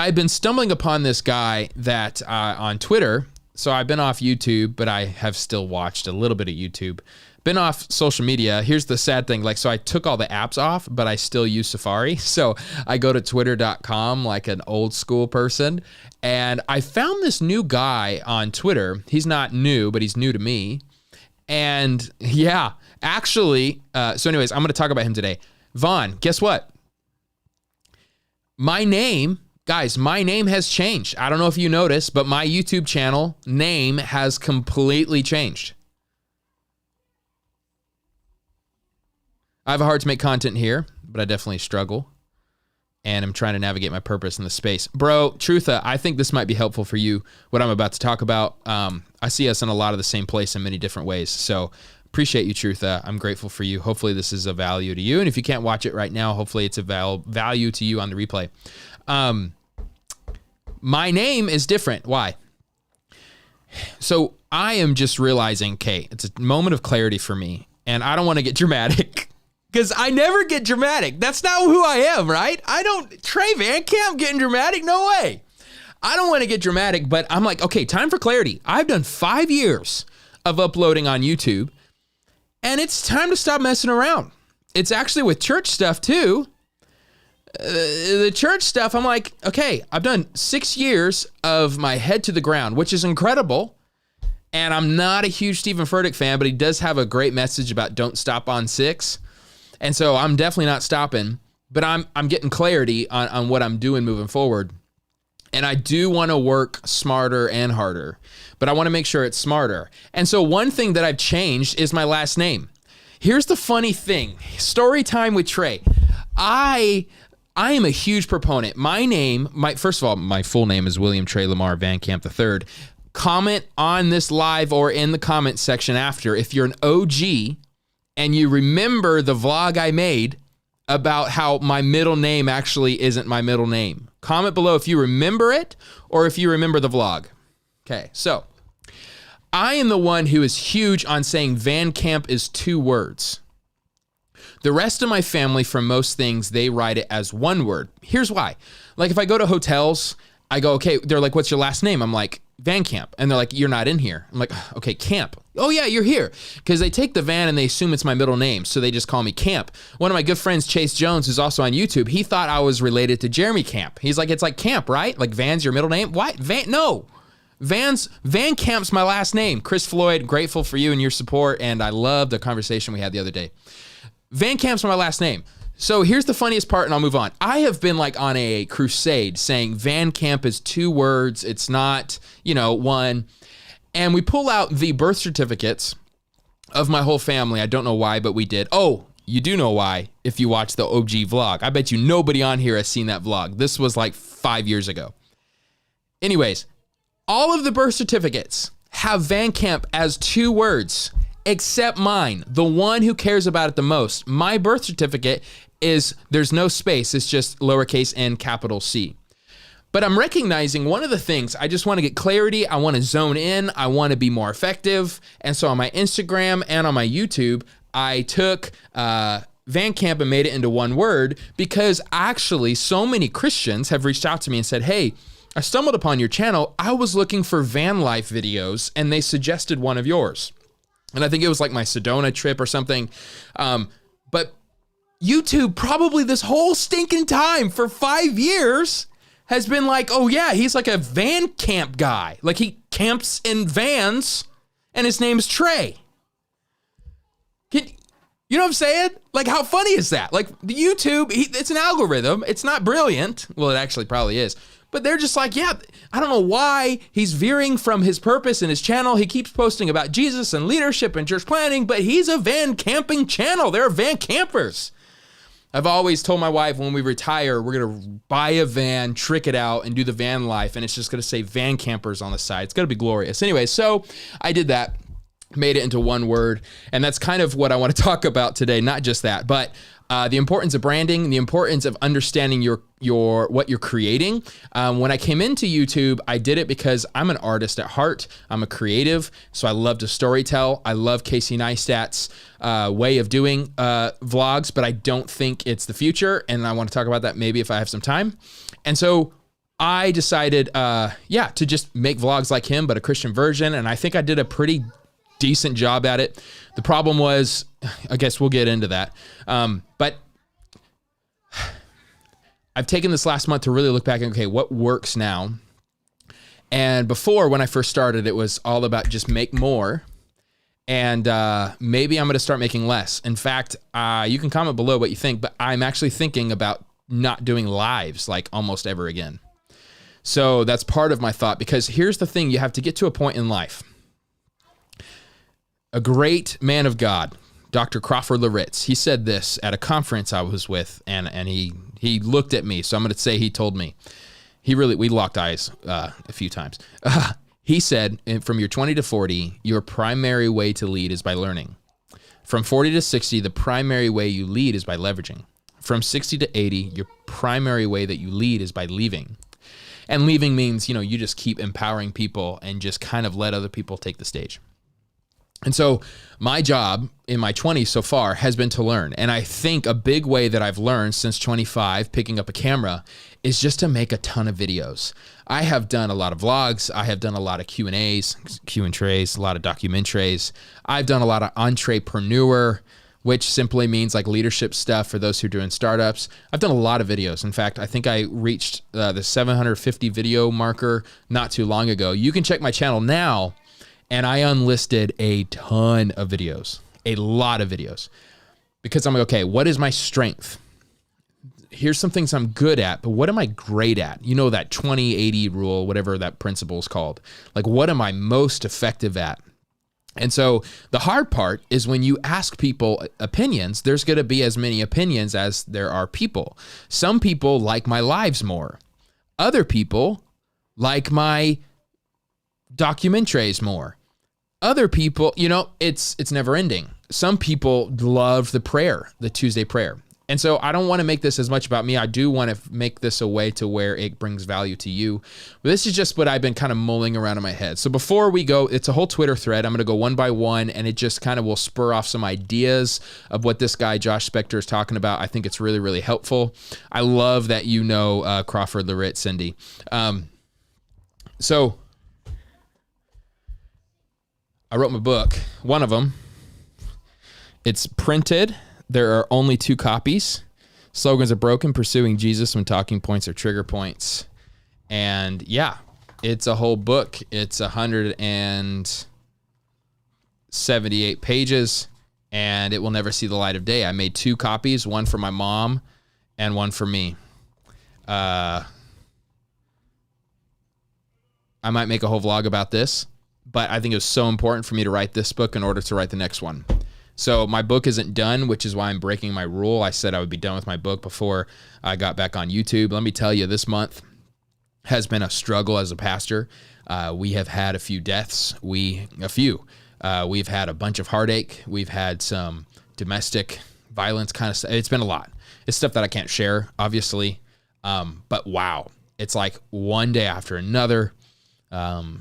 I've been stumbling upon this guy that on Twitter. So I've been off YouTube, but I have still watched a little bit of YouTube. Been off social media. Here's the sad thing. So I took all the apps off, but I still use Safari. So I go to twitter.com like an old school person. And I found this new guy on Twitter. He's not new, but he's new to me. And yeah, actually, so anyways, I'm going to talk about him today. Vaughn, guess what? My name has changed. I don't know if you noticed, but my YouTube channel name has completely changed. I have a heart to make content here, but I definitely struggle. And I'm trying to navigate my purpose in the space. Bro, Trutha, I think this might be helpful for you, what I'm about to talk about. I see us in a lot of the same place in many different ways. So appreciate you, Trutha. I'm grateful for you. Hopefully this is a value to you. And if you can't watch it right now, hopefully it's a value to you on the replay. My name is different. Why? So I am just realizing, okay, it's a moment of clarity for me. And I don't want to get dramatic. Because I never get dramatic. That's not who I am, right? Trey Van Camp getting dramatic? No way. I don't want to get dramatic, but I'm like, okay, time for clarity. I've done 5 years of uploading on YouTube, and it's time to stop messing around. It's actually with church stuff too. The church stuff, I'm like, okay, I've done 6 years of my head to the ground, which is incredible. And I'm not a huge Stephen Furtick fan, but he does have a great message about don't stop on 6. And so I'm definitely not stopping, but I'm getting clarity on what I'm doing moving forward. And I do want to work smarter and harder, but I want to make sure it's smarter. And so one thing that I've changed is my last name. Here's the funny thing. Story time with Trey. I am a huge proponent. First of all, my full name is William Trey Lamar Van Camp III. Comment on this live or in the comment section after if you're an OG and you remember the vlog I made about how my middle name actually isn't my middle name. Comment below if you remember it or if you remember the vlog. Okay, so I am the one who is huge on saying Van Camp is 2 words. The rest of my family, for most things, they write it as 1 word. Here's why. Like if I go to hotels, I go, okay, they're like, what's your last name? I'm like, Van Camp. And they're like, you're not in here. I'm like, okay, Camp. Oh yeah, you're here. Because they take the Van and they assume it's my middle name. So they just call me Camp. One of my good friends, Chase Jones, who's also on YouTube, he thought I was related to Jeremy Camp. He's like, it's like Camp, right? Like Van's your middle name? What? No. Van Camp's my last name. Chris Floyd, grateful for you and your support. And I love the conversation we had the other day. Van Camp's my last name. So here's the funniest part, and I'll move on. I have been like on a crusade saying Van Camp is 2 words. It's not, 1. And we pull out the birth certificates of my whole family. I don't know why, but we did. Oh, you do know why if you watch the OG vlog. I bet you nobody on here has seen that vlog. This was like 5 years ago. Anyways, all of the birth certificates have Van Camp as 2 words, except mine, the one who cares about it the most. My birth certificate there's no space. It's just lowercase n, capital C. But I'm recognizing one of the things, I just want to get clarity. I want to zone in. I want to be more effective. And so on my Instagram and on my YouTube, I took Van Camp and made it into 1 word because actually so many Christians have reached out to me and said, hey, I stumbled upon your channel. I was looking for van life videos and they suggested one of yours. And I think it was like my Sedona trip or something. But YouTube probably this whole stinking time for 5 years has been like, oh yeah, he's like a van camp guy. Like he camps in vans and his name's Trey. You know what I'm saying? Like how funny is that? Like the YouTube, it's an algorithm. It's not brilliant. Well, it actually probably is. But they're just like, yeah, I don't know why he's veering from his purpose in his channel. He keeps posting about Jesus and leadership and church planning, but he's a van camping channel. They're van campers. I've always told my wife when we retire, we're going to buy a van, trick it out, and do the van life, and it's just going to say van campers on the side. It's going to be glorious. Anyway, so I did that, made it into 1 word, and that's kind of what I want to talk about today. Not just that, but the importance of branding, the importance of understanding what you're creating. When I came into YouTube, I did it because I'm an artist at heart. I'm a creative, so I love to storytell. I love Casey Neistat's way of doing vlogs, but I don't think it's the future, and I want to talk about that maybe if I have some time. And so I decided, to just make vlogs like him, but a Christian version. And I think I did a pretty decent job at it. The problem was, I guess we'll get into that. But I've taken this last month to really look back and, okay, what works now? And before, when I first started, it was all about just make more. And maybe I'm going to start making less. In fact, you can comment below what you think, but I'm actually thinking about not doing lives like almost ever again. So that's part of my thought, because here's the thing. You have to get to a point in life. A great man of God, Dr. Crawford Loritz, he said this at a conference I was with, and he looked at me. So I'm going to say he told me. We locked eyes a few times. He said, from your 20 to 40, your primary way to lead is by learning. From 40 to 60, the primary way you lead is by leveraging. From 60 to 80, your primary way that you lead is by leaving. And leaving means, you just keep empowering people and just kind of let other people take the stage. And so my job in my 20s so far has been to learn. And I think a big way that I've learned since 25, picking up a camera, is just to make a ton of videos. I have done a lot of vlogs. I have done a lot of Q&As, Q&Trays, a lot of documentaries. I've done a lot of entrepreneur, which simply means like leadership stuff for those who are doing startups. I've done a lot of videos. In fact, I think I reached the 750 video marker not too long ago. You can check my channel now, and I unlisted a ton of videos, a lot of videos, because I'm like, okay, what is my strength? Here's some things I'm good at, but what am I great at? That 20-80 rule, whatever that principle is called. Like, what am I most effective at? And so the hard part is when you ask people opinions, there's going to be as many opinions as there are people. Some people like my lives more. Other people like my documentaries more. Other people, it's never ending. Some people love the Tuesday prayer. And so I don't want to make this as much about me. I do want to make this a way to where it brings value to you. But this is just what I've been kind of mulling around in my head. So before we go, it's a whole Twitter thread. I'm going to go one by one, and it just kind of will spur off some ideas of what this guy, Josh Spector, is talking about. I think it's really, really helpful. I love that Crawford Loritz, Cindy. So I wrote my book, one of them. It's printed. There are only 2 copies. Slogans are broken, pursuing Jesus when talking points are trigger points. And yeah, it's a whole book. It's 178 pages, and it will never see the light of day. I made 2 copies, one for my mom and one for me. I might make a whole vlog about this, but I think it was so important for me to write this book in order to write the next one. So my book isn't done, which is why I'm breaking my rule. I said I would be done with my book before I got back on YouTube. Let me tell you, this month has been a struggle as a pastor. We have had a few deaths. We've had a bunch of heartache. We've had some domestic violence kind of stuff. It's been a lot. It's stuff that I can't share, obviously. But wow, it's like one day after another.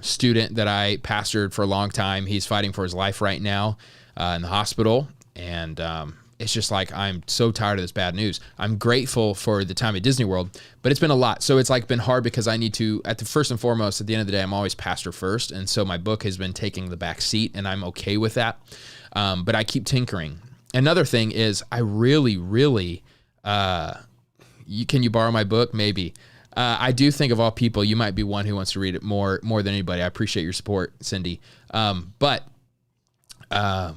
Student that I pastored for a long time, he's fighting for his life right now. In the hospital, and it's just like, I'm so tired of this bad news. I'm grateful for the time at Disney World, but it's been a lot. So it's like been hard because I need to, first and foremost, at the end of the day, I'm always pastor first, and so my book has been taking the back seat, and I'm okay with that. But I keep tinkering. Another thing is, I really, can you borrow my book? Maybe. I do think of all people, you might be one who wants to read it more than anybody. I appreciate your support, Cindy. What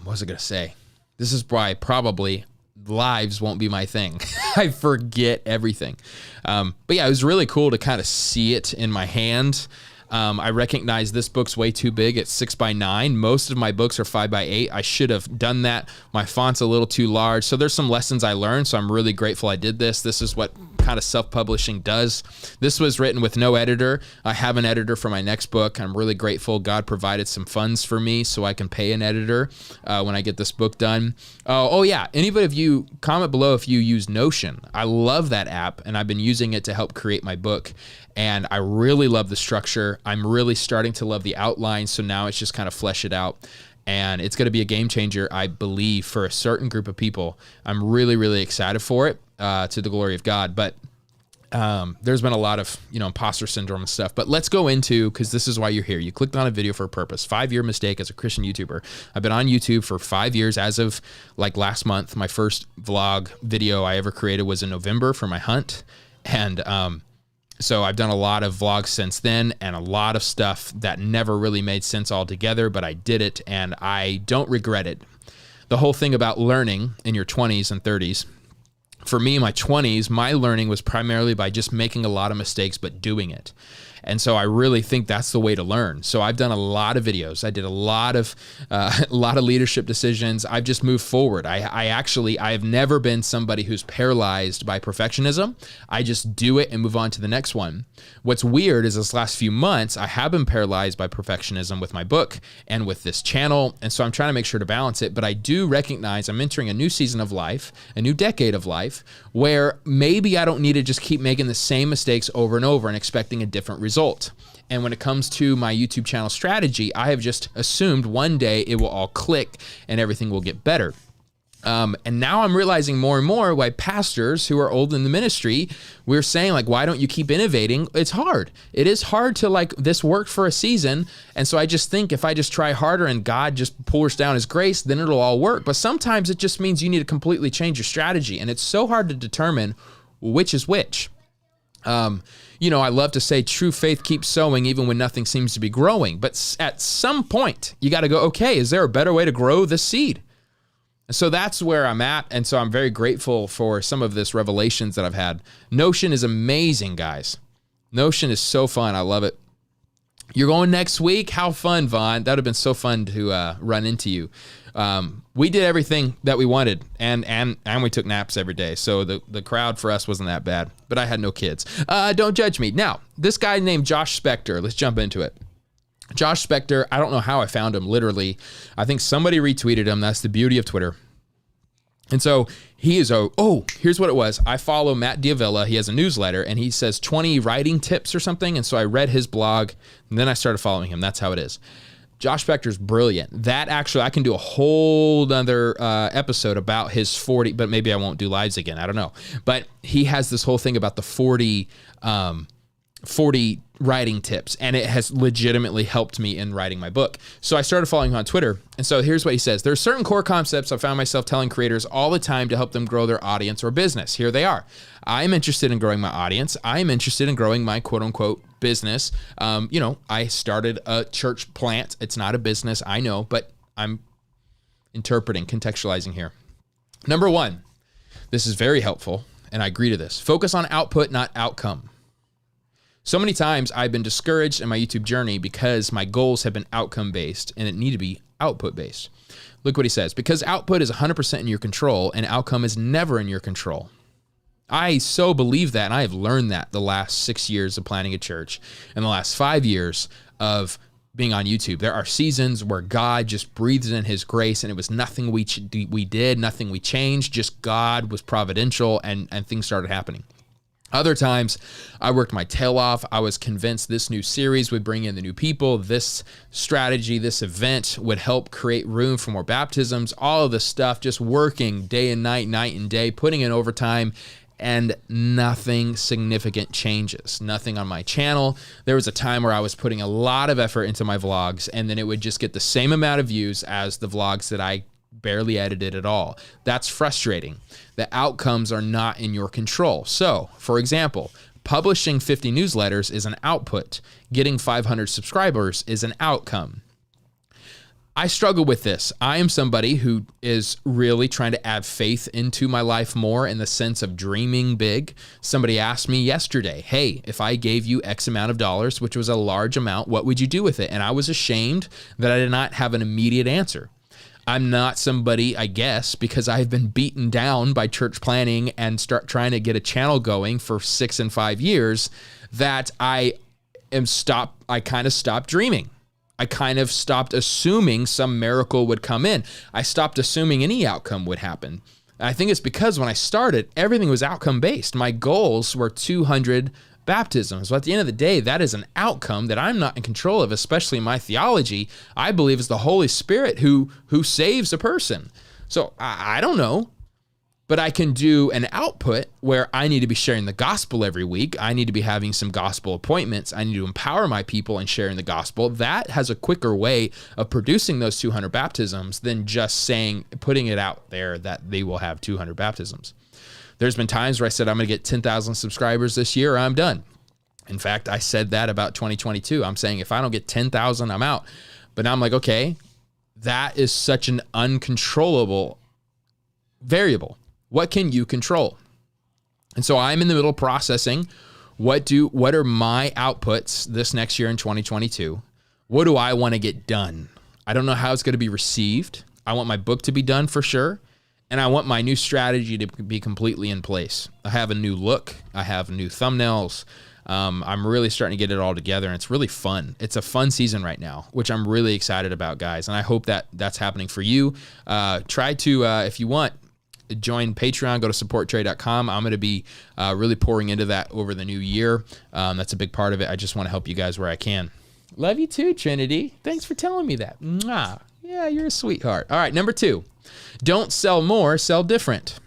was I going to say? This is why probably lives won't be my thing. I forget everything. But yeah, it was really cool to kind of see it in my hand. I recognize this book's way too big. It's 6x9. Most of my books are 5x8. I should have done that. My font's a little too large. So there's some lessons I learned. So I'm really grateful I did this. This is what kind of self-publishing does. This was written with no editor. I have an editor for my next book. I'm really grateful. God provided some funds for me so I can pay an editor when I get this book done. Oh yeah. Anybody of you, comment below if you use Notion. I love that app, and I've been using it to help create my book. And I really love the structure. I'm really starting to love the outline. So now it's just kind of flesh it out. And it's going to be a game changer, I believe, for a certain group of people. I'm really, really excited for it, to the glory of God. But There's been a lot of, imposter syndrome and stuff, but let's go into, because this is why you're here. You clicked on a video for a purpose. 5-year mistake as a Christian YouTuber. I've been on YouTube for 5 years as of like last month. My first vlog video I ever created was in November for my hunt. And, so I've done a lot of vlogs since then and a lot of stuff that never really made sense altogether, but I did it and I don't regret it. The whole thing about learning in your 20s and 30s, for me, in my 20s, my learning was primarily by just making a lot of mistakes, but doing it. And so I really think that's the way to learn. So I've done a lot of videos. I did a lot of leadership decisions. I've just moved forward. I have never been somebody who's paralyzed by perfectionism. I just do it and move on to the next one. What's weird is this last few months, I have been paralyzed by perfectionism with my book and with this channel. And so I'm trying to make sure to balance it. But I do recognize I'm entering a new season of life, a new decade of life, where maybe I don't need to just keep making the same mistakes over and over and expecting a different result. And when it comes to my YouTube channel strategy, I have just assumed one day it will all click and everything will get better. And now I'm realizing more and more why pastors who are old in the ministry, we're saying like, why don't you keep innovating? It's hard. It is hard to like, this worked for a season. And so I just think if I just try harder and God just pours down his grace, then it'll all work. But sometimes it just means you need to completely change your strategy. And it's so hard to determine which is which. I love to say true faith keeps sowing even when nothing seems to be growing. But at some point, you got to go, okay, is there a better way to grow this seed? And so that's where I'm at. And so I'm very grateful for some of this revelations that I've had. Notion is amazing, guys. Notion is so fun. I love it. You're going next week? How fun, Vaughn. That would have been so fun to run into you. We did everything that we wanted, and we took naps every day. So the crowd for us wasn't that bad, but I had no kids. Don't judge me. Now, this guy named Josh Spector, let's jump into it. Josh Spector, I don't know how I found him, literally. I think somebody retweeted him. That's the beauty of Twitter. And so he is, here's what it was. I follow Matt Diavella. He has a newsletter, and he says 20 writing tips or something. And so I read his blog, and then I started following him. That's how it is. Josh Spector's brilliant. That actually, I can do a whole other episode about his 40, but maybe I won't do lives again. I don't know. But he has this whole thing about the 40 writing tips, and it has legitimately helped me in writing my book. So I started following him on Twitter. And so here's what he says. There are certain core concepts I found myself telling creators all the time to help them grow their audience or business. Here they are. I'm interested in growing my audience. I'm interested in growing my quote unquote business. I started a church plant. It's not a business, I know, but I'm interpreting, contextualizing here. Number one, this is very helpful, and I agree to this. Focus on output, not outcome. So many times I've been discouraged in my YouTube journey because my goals have been outcome-based and it need to be output-based. Look what he says. Because output is 100% in your control and outcome is never in your control. I so believe that, and I have learned that the last 6 years of planning a church and the last 5 years of being on YouTube. There are seasons where God just breathes in his grace, and it was nothing we did, nothing we changed, just God was providential, and things started happening. Other times, I worked my tail off. I was convinced this new series would bring in the new people. This strategy, this event would help create room for more baptisms. All of this stuff, just working day and night, night and day, putting in overtime, and nothing significant changes. Nothing on my channel. There was a time where I was putting a lot of effort into my vlogs, and then it would just get the same amount of views as the vlogs that I barely edited at all. That's frustrating. The outcomes are not in your control. So, for example, publishing 50 newsletters is an output. Getting 500 subscribers is an outcome. I struggle with this. I am somebody who is really trying to add faith into my life more in the sense of dreaming big. Somebody asked me yesterday, hey, if I gave you X amount of dollars, which was a large amount, what would you do with it? And I was ashamed that I did not have an immediate answer. I'm not somebody, I guess, because I've been beaten down by church planning and start trying to get a channel going for 6 and 5 years, that I kind of stopped dreaming. I kind of stopped assuming some miracle would come in. I stopped assuming any outcome would happen. I think it's because when I started, everything was outcome based. My goals were 200 baptisms. But at the end of the day, that is an outcome that I'm not in control of, especially in my theology. I believe it's the Holy Spirit who saves a person. So I don't know, But I can do an output where I need to be sharing the gospel every week. I need to be having some gospel appointments. I need to empower my people in sharing the gospel. That has a quicker way of producing those 200 baptisms than just putting it out there that they will have 200 baptisms. There's been times where I said, I'm going to get 10,000 subscribers this year, or I'm done. In fact, I said that about 2022. I'm saying if I don't get 10,000, I'm out. But now I'm like, okay, that is such an uncontrollable variable. What can you control? And so I'm in the middle of processing what are my outputs this next year in 2022? What do I want to get done? I don't know how it's going to be received. I want my book to be done for sure. And I want my new strategy to be completely in place. I have a new look. I have new thumbnails. I'm really starting to get it all together, and it's really fun. It's a fun season right now, which I'm really excited about, guys. And I hope that that's happening for you. Try to, if you want, join Patreon, go to supporttrey.com. I'm going to be really pouring into that over the new year. That's a big part of it. I just want to help you guys where I can. Love you too, Trinity. Thanks for telling me that. Mwah. Yeah, you're a sweetheart. All right, number 2, don't sell more, sell different.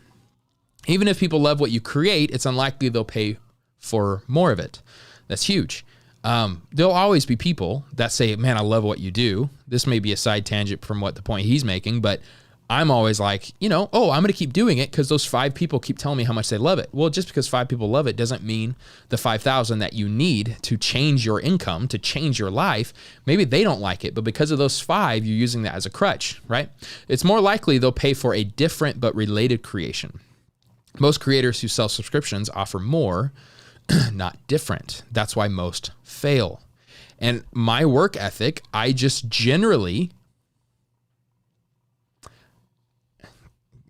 Even if people love what you create, it's unlikely they'll pay for more of it. That's huge. There'll always be people that say, man, I love what you do. This may be a side tangent from what the point he's making, but I'm always like, I'm going to keep doing it because those 5 people keep telling me how much they love it. Well, just because 5 people love it doesn't mean the 5,000 that you need to change your income, to change your life, maybe they don't like it, but because of those 5, you're using that as a crutch, right? It's more likely they'll pay for a different but related creation. Most creators who sell subscriptions offer more, not different. That's why most fail. And my work ethic, I just generally...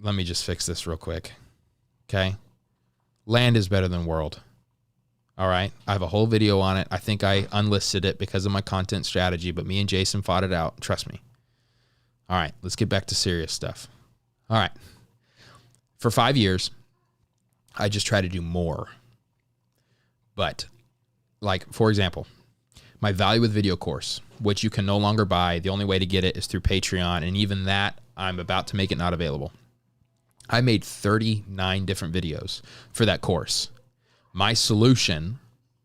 Let me just fix this real quick. Okay. Land is better than world. All right. I have a whole video on it. I think I unlisted it because of my content strategy, but me and Jason fought it out. Trust me. All right. Let's get back to serious stuff. All right. For 5 years, I just try to do more. But like, for example, my Value with Video course, which you can no longer buy. The only way to get it is through Patreon. And even that, I'm about to make it not available. I made 39 different videos for that course. My solution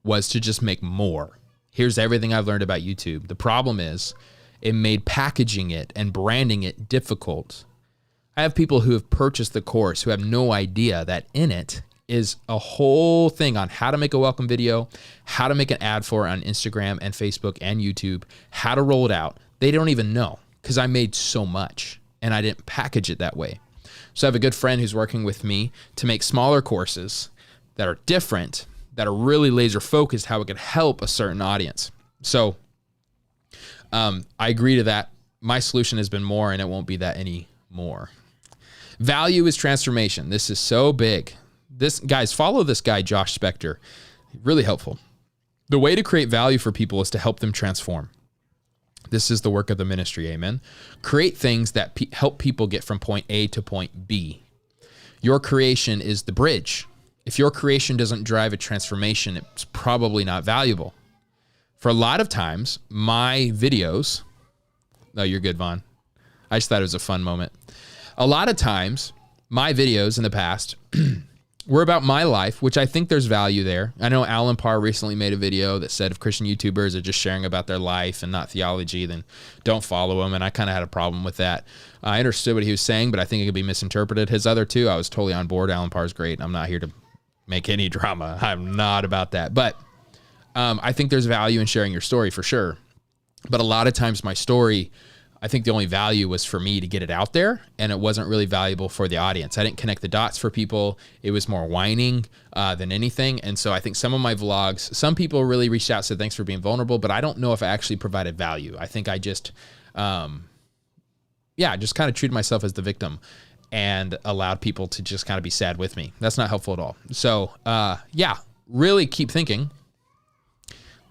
was to just make more. Here's everything I've learned about YouTube. The problem is it made packaging it and branding it difficult. I have people who have purchased the course who have no idea that in it is a whole thing on how to make a welcome video, how to make an ad for it on Instagram and Facebook and YouTube, how to roll it out. They don't even know because I made so much and I didn't package it that way. So I have a good friend who's working with me to make smaller courses that are different, that are really laser focused, how it could help a certain audience. So I agree to that. My solution has been more, and it won't be that anymore. Value is transformation. This is so big. Guys, follow this guy, Josh Spector. Really helpful. The way to create value for people is to help them transform. This is the work of the ministry, amen. Create things that help people get from point A to point B. Your creation is the bridge. If your creation doesn't drive a transformation, it's probably not valuable. For a lot of times, my videos... Oh, you're good, Vaughn. I just thought it was a fun moment. A lot of times, my videos in the past... were about my life, which I think there's value there. I know Alan Parr recently made a video that said if Christian YouTubers are just sharing about their life and not theology, then don't follow them. And I kind of had a problem with that. I understood what he was saying, but I think it could be misinterpreted. His other 2, I was totally on board. Alan Parr's great. I'm not here to make any drama. I'm not about that. But I think there's value in sharing your story for sure. But a lot of times my story, I think the only value was for me to get it out there, and it wasn't really valuable for the audience. I didn't connect the dots for people. It was more whining than anything. And so I think some of my vlogs, some people really reached out and said, thanks for being vulnerable, but I don't know if I actually provided value. I think I just, just kind of treated myself as the victim and allowed people to just kind of be sad with me. That's not helpful at all. So really keep thinking.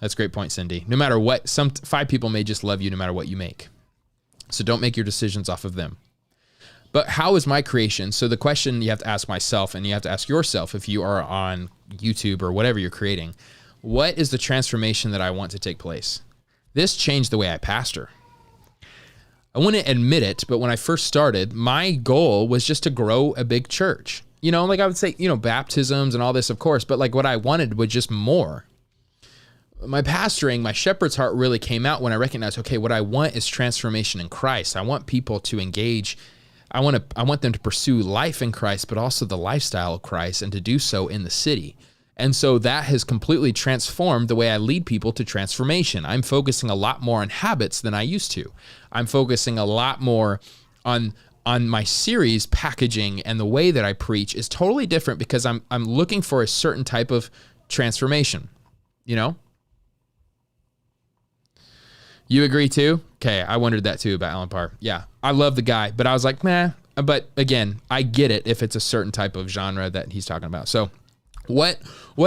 That's a great point, Cindy. No matter what, 5 people may just love you no matter what you make. So don't make your decisions off of them. But how is my creation? So the question you have to ask myself, and you have to ask yourself if you are on YouTube or whatever you're creating, what is the transformation that I want to take place? This changed the way I pastor. I wouldn't admit it, but when I first started, my goal was just to grow a big church. like I would say, baptisms and all this, of course, but like what I wanted was just more. My pastoring, my shepherd's heart really came out when I recognized, okay, what I want is transformation in Christ. I want people to engage. I want them to pursue life in Christ, but also the lifestyle of Christ, and to do so in the city. And so that has completely transformed the way I lead people to transformation. I'm focusing a lot more on habits than I used to. I'm focusing a lot more on my series packaging, and the way that I preach is totally different because I'm looking for a certain type of transformation, You agree too? Okay, I wondered that too about Alan Parr. Yeah, I love the guy, but I was like, nah. But again, I get it if it's a certain type of genre that he's talking about. So what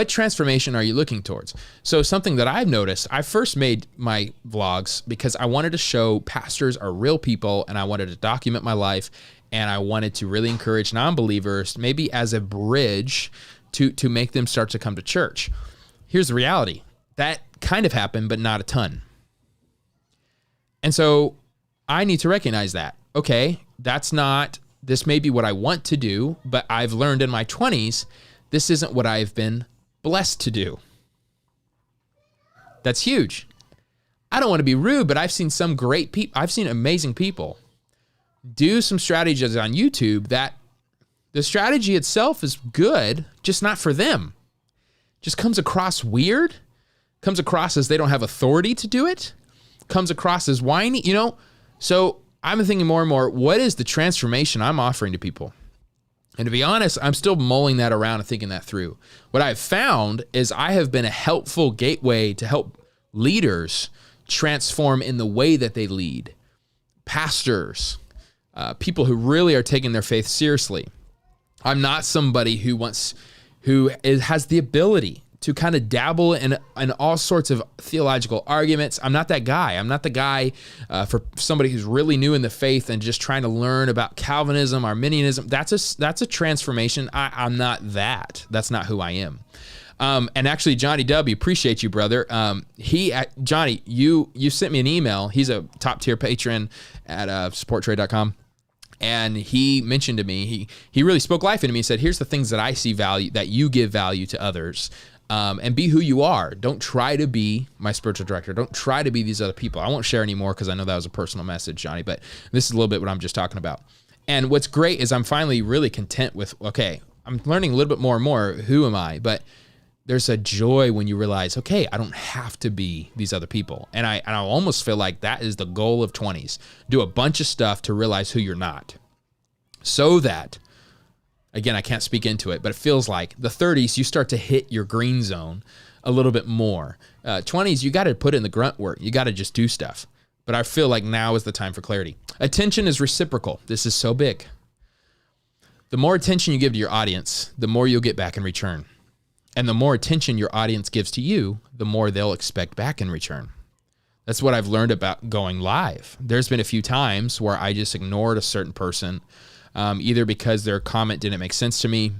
transformation are you looking towards? So something that I've noticed, I first made my vlogs because I wanted to show pastors are real people, and I wanted to document my life, and I wanted to really encourage non-believers, maybe as a bridge to make them start to come to church. Here's the reality. That kind of happened, but not a ton. And so I need to recognize that, okay, this may be what I want to do, but I've learned in my 20s, this isn't what I've been blessed to do. That's huge. I don't want to be rude, but I've seen some great people. I've seen amazing people do some strategies on YouTube that the strategy itself is good, just not for them. Just comes across weird, comes across as they don't have authority to do it, comes across as whiny, So I'm thinking more and more, what is the transformation I'm offering to people? And to be honest, I'm still mulling that around and thinking that through. What I've found is I have been a helpful gateway to help leaders transform in the way that they lead. Pastors, people who really are taking their faith seriously. I'm not somebody who has the ability to kind of dabble in all sorts of theological arguments. I'm not that guy. I'm not the guy for somebody who's really new in the faith and just trying to learn about Calvinism, Arminianism. That's a transformation. I'm not that. That's not who I am. And actually, Johnny W., appreciate you, brother. Johnny, you sent me an email. He's a top tier patron at supporttrey.com. And he mentioned to me, he really spoke life into me. He said, here's the things that I see value, that you give value to others. And be who you are. Don't try to be my spiritual director. Don't try to be these other people. I won't share anymore because I know that was a personal message, Johnny, but this is a little bit what I'm just talking about. And what's great is I'm finally really content with, okay, I'm learning a little bit more and more, who am I? But there's a joy when you realize, okay, I don't have to be these other people. And I almost feel like that is the goal of 20s. Do a bunch of stuff to realize who you're not. So that, again, I can't speak into it, but it feels like the 30s, you start to hit your green zone a little bit more. 20s, you got to put in the grunt work. You got to just do stuff. But I feel like now is the time for clarity. Attention is reciprocal. This is so big. The more attention you give to your audience, the more you'll get back in return. And the more attention your audience gives to you, the more they'll expect back in return. That's what I've learned about going live. There's been a few times where I just ignored a certain person, either because their comment didn't make sense to me,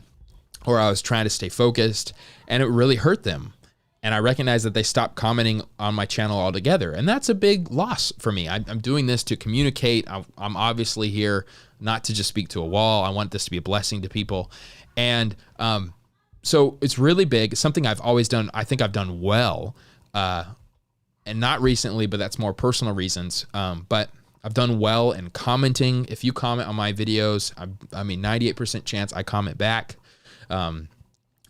or I was trying to stay focused, and it really hurt them. And I recognized that they stopped commenting on my channel altogether. And that's a big loss for me. I'm doing this to communicate. I'm obviously here not to just speak to a wall. I want this to be a blessing to people. And so it's really big. It's something I've always done. I think I've done well. And not recently, but that's more personal reasons. But I've done well in commenting. If you comment on my videos, 98% chance I comment back.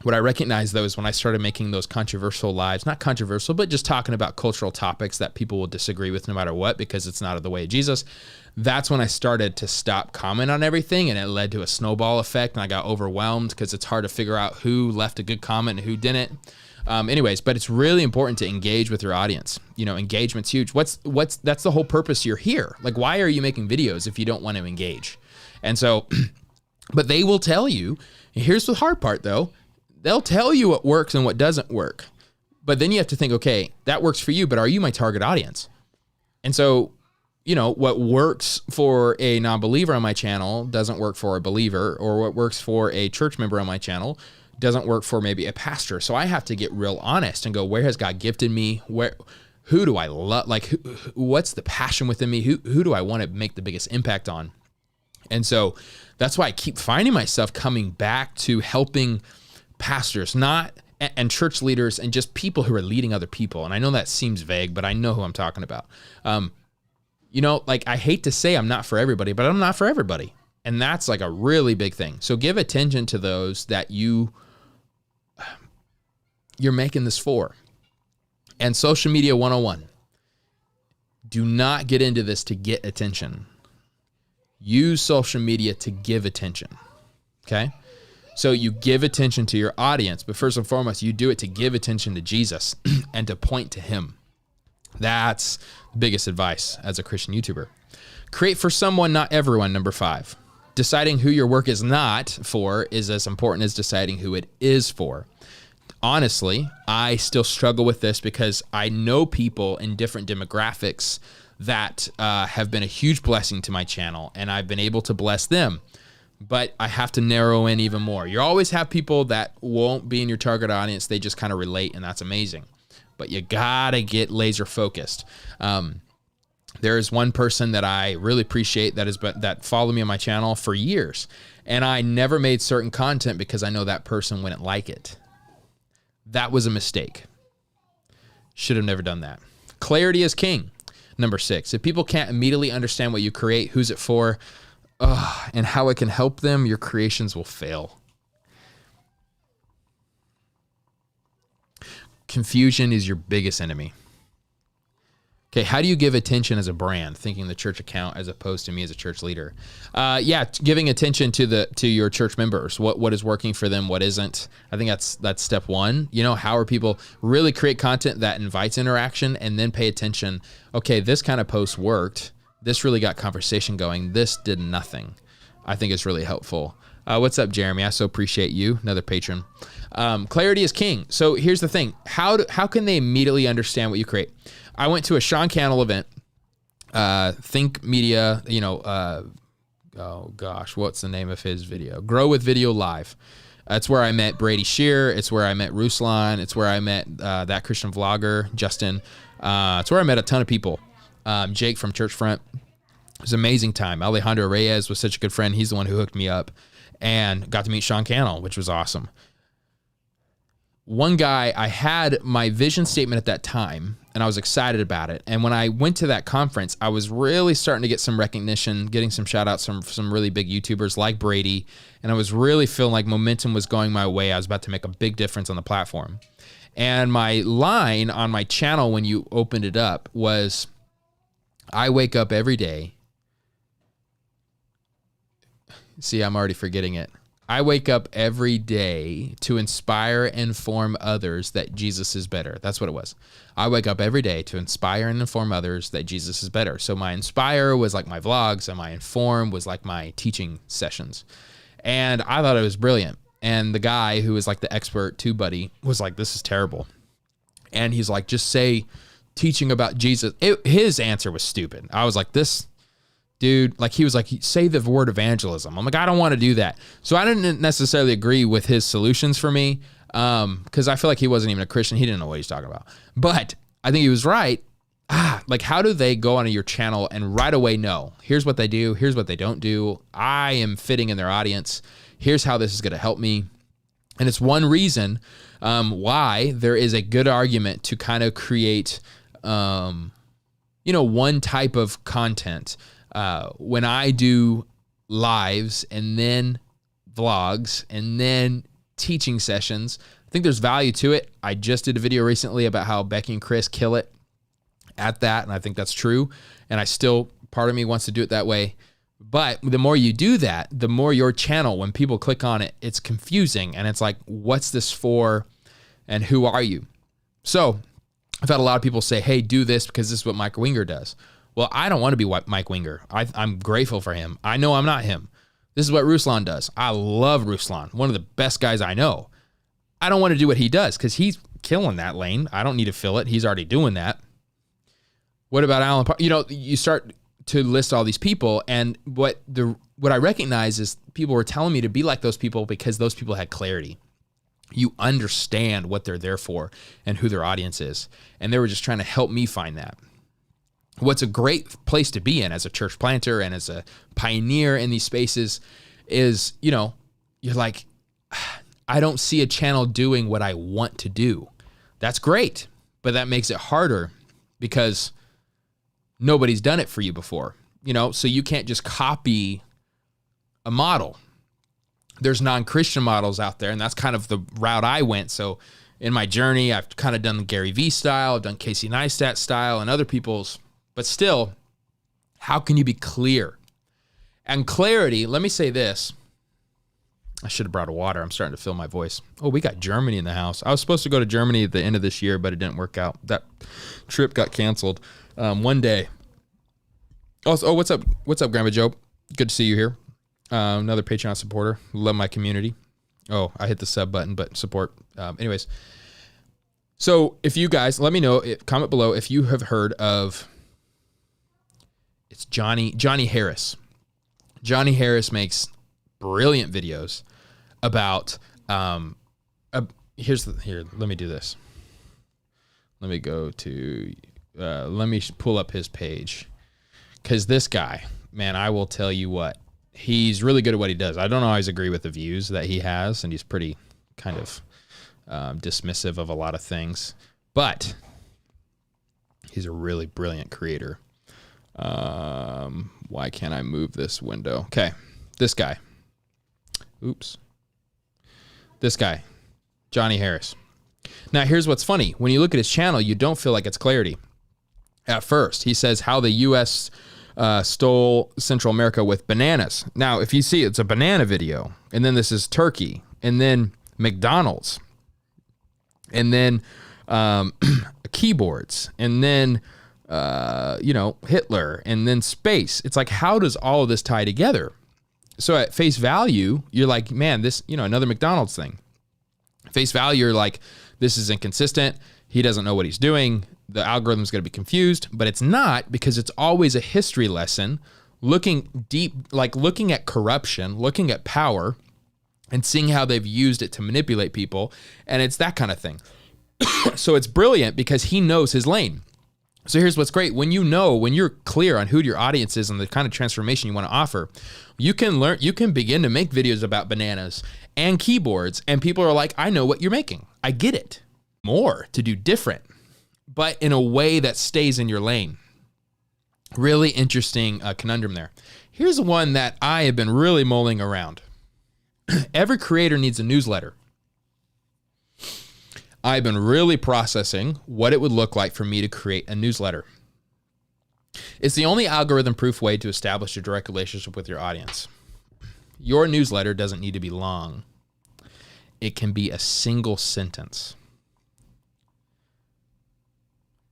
What I recognize, though, is when I started making those controversial lives, not controversial, but just talking about cultural topics that people will disagree with no matter what, because it's not of the way of Jesus, that's when I started to stop comment on everything, and it led to a snowball effect, and I got overwhelmed because it's hard to figure out who left a good comment and who didn't. Anyways, but it's really important to engage with your audience. You know, engagement's huge. That's the whole purpose you're here. Like, why are you making videos if you don't want to engage? And so, but they will tell you, here's the hard part though, they'll tell you what works and what doesn't work. But then you have to think, okay, that works for you, but are you my target audience? And so, you know, what works for a non-believer on my channel doesn't work for a believer, or what works for a church member on my channel doesn't work for maybe a pastor. So I have to get real honest and go, where has God gifted me? Who do I love? Like, what's the passion within me? Who do I want to make the biggest impact on? And so that's why I keep finding myself coming back to helping pastors, and church leaders, and just people who are leading other people. And I know that seems vague, but I know who I'm talking about. Like, I hate to say I'm not for everybody, but I'm not for everybody. And that's like a really big thing. So give attention to those that you're making this for. And social media 101. Do not get into this to get attention. Use social media to give attention. Okay? So you give attention to your audience, but first and foremost, you do it to give attention to Jesus and to point to him. That's the biggest advice as a Christian YouTuber. Create for someone, not everyone, number 5. Deciding who your work is not for is as important as deciding who it is for. Honestly, I still struggle with this because I know people in different demographics that have been a huge blessing to my channel, and I've been able to bless them. But I have to narrow in even more. You always have people that won't be in your target audience. They just kind of relate, and that's amazing. But you gotta get laser focused. There is one person that I really appreciate that followed me on my channel for years, and I never made certain content because I know that person wouldn't like it. That was a mistake. Should have never done that. Clarity is king. Number 6. If people can't immediately understand what you create, who's it for, and how it can help them, your creations will fail. Confusion is your biggest enemy. Okay, how do you give attention as a brand, thinking the church account as opposed to me as a church leader? Giving attention to your church members. What is working for them, what isn't. I think that's step 1. How are people really create content that invites interaction, and then pay attention. Okay, this kind of post worked. This really got conversation going. This did nothing. I think it's really helpful. What's up, Jeremy? I so appreciate you. Another patron. Clarity is king. So here's the thing. How can they immediately understand what you create? I went to a Sean Cannell event, Think Media, what's the name of his video? Grow with Video Live. That's where I met Brady Shear. It's where I met Ruslan. It's where I met that Christian vlogger, Justin. It's where I met a ton of people. Jake from Churchfront. It was an amazing time. Alejandro Reyes was such a good friend. He's the one who hooked me up, and got to meet Sean Cannell, which was awesome. One guy, I had my vision statement at that time, and I was excited about it. And when I went to that conference, I was really starting to get some recognition, getting some shout outs from some really big YouTubers like Brady. And I was really feeling like momentum was going my way. I was about to make a big difference on the platform. And my line on my channel when you opened it up was, I wake up every day. See, I'm already forgetting it. I wake up every day to inspire and inform others that Jesus is better. That's what it was. I wake up every day to inspire and inform others that Jesus is better. So my inspire was like my vlogs, and my inform was like my teaching sessions. And I thought it was brilliant. And the guy who was like the expert too buddy was like, this is terrible. And he's like, just say teaching about Jesus. His answer was stupid. I was like, this dude, like, he was like, say the word evangelism. I'm like, I don't want to do that. So I didn't necessarily agree with his solutions for me, because I feel like he wasn't even a Christian. He didn't know what he's talking about. But I think he was right. Like, how do they go onto your channel and right away know, here's what they do, here's what they don't do. I am fitting in their audience. Here's how this is going to help me. And it's one reason why there is a good argument to kind of create, one type of content. When I do lives and then vlogs and then teaching sessions, I think there's value to it. I just did a video recently about how Becky and Chris kill it at that, and I think that's true. And part of me wants to do it that way. But the more you do that, the more your channel, when people click on it, it's confusing. And it's like, what's this for? And who are you? So I've had a lot of people say, hey, do this because this is what Mike Winger does. Well, I don't want to be Mike Winger. I'm grateful for him. I know I'm not him. This is what Ruslan does. I love Ruslan, one of the best guys I know. I don't want to do what he does because he's killing that lane. I don't need to fill it. He's already doing that. What about Alan Park? You start to list all these people, and what I recognize is people were telling me to be like those people because those people had clarity. You understand what they're there for and who their audience is, and they were just trying to help me find that. what's a great place to be in as a church planter and as a pioneer in these spaces is, you know, you're like, I don't see a channel doing what I want to do. That's great, but that makes it harder because nobody's done it for you before, you know, so you can't just copy a model. There's non-Christian models out there, and that's kind of the route I went. So in my journey, I've kind of done the Gary Vee style, I've done Casey Neistat style and other people's, but still, how can you be clear? And clarity, let me say this. I should have brought a water. I'm starting to feel my voice. Oh, we got Germany in the house. I was supposed to go to Germany at the end of this year, but it didn't work out. That trip got canceled one day. Also, what's up? What's up, Grandma Joe? Good to see you here. Another Patreon supporter. Love my community. Oh, I hit the sub button, but support. Anyways, so if you guys, let me know, comment below if you have heard of, it's Johnny Harris. Johnny Harris makes brilliant videos about, let me do this. Let me go to, let me pull up his page. Because this guy, man, I will tell you what, he's really good at what he does. I don't always agree with the views that he has, and he's pretty kind of dismissive of a lot of things. But he's a really brilliant creator. Why can't I move this window? Okay, this guy. Oops. This guy, Johnny Harris. Now, here's what's funny. When you look at his channel, you don't feel like it's clarity. At first, he says how the U.S. Stole Central America with bananas. Now, if you see, it's a banana video, and then this is Turkey, and then McDonald's, and then keyboards, and then Hitler, and then space. It's like, how does all of this tie together? So at face value, you're like, man, this, another McDonald's thing. Face value, you're like, this is inconsistent. He doesn't know what he's doing. The algorithm's going to be confused, but it's not, because it's always a history lesson, looking deep, like looking at corruption, looking at power, and seeing how they've used it to manipulate people. And it's that kind of thing. So it's brilliant because he knows his lane. So here's what's great. When you're clear on who your audience is and the kind of transformation you want to offer, you can begin to make videos about bananas and keyboards, and people are like, I know what you're making. I get it. More to do different, but in a way that stays in your lane. Really interesting conundrum there. Here's one that I have been really mulling around. Every creator needs a newsletter. I've been really processing what it would look like for me to create a newsletter. It's the only algorithm-proof way to establish a direct relationship with your audience. Your newsletter doesn't need to be long. It can be a single sentence,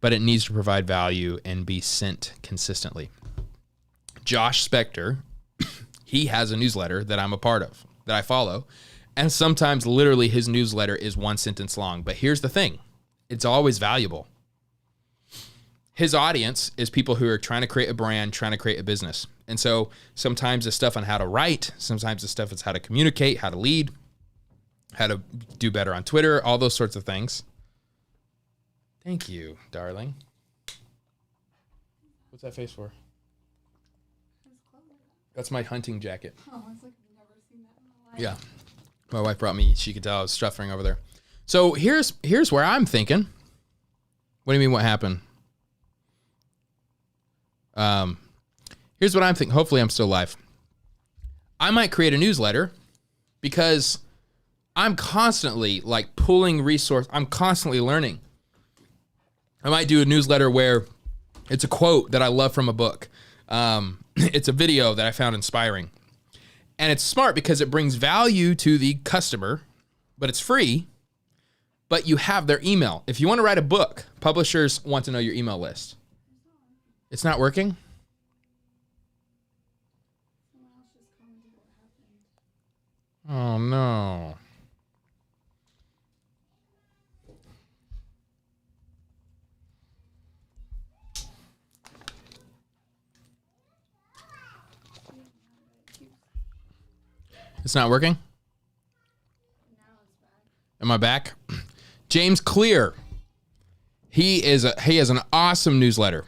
but it needs to provide value and be sent consistently. Josh Spector, he has a newsletter that I'm a part of, that I follow, and sometimes literally his newsletter is one sentence long. But here's the thing, it's always valuable. His audience is people who are trying to create a brand, trying to create a business. And so sometimes the stuff on how to write, sometimes the stuff is how to communicate, how to lead, how to do better on Twitter, all those sorts of things. Thank you, darling. What's that face for? That's my hunting jacket. Oh, I was like, I've never seen that in my life. Yeah. My wife brought me, she could tell I was stuffing over there. So here's where I'm thinking. What do you mean what happened? Here's what I'm thinking. Hopefully I'm still live. I might create a newsletter because I'm constantly like pulling resource. I'm constantly learning. I might do a newsletter where it's a quote that I love from a book. It's a video that I found inspiring. And it's smart because it brings value to the customer, but it's free, but you have their email. If you want to write a book, publishers want to know your email list. It's not working? Oh, no. It's not working? Am I back? James Clear. He has an awesome newsletter.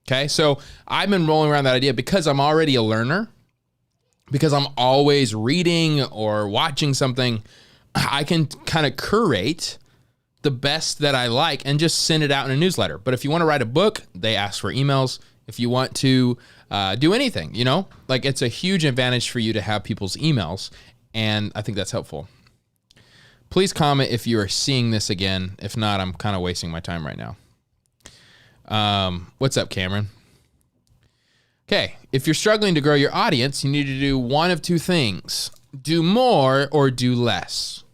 Okay, so I've been rolling around that idea because I'm already a learner, because I'm always reading or watching something. I can kind of curate the best that I like and just send it out in a newsletter. But if you want to write a book, they ask for emails. If you want to do anything, like it's a huge advantage for you to have people's emails. And I think that's helpful. Please comment if you are seeing this again. If not, I'm kind of wasting my time right now. What's up, Cameron? Okay. If you're struggling to grow your audience, you need to do one of two things: do more or do less.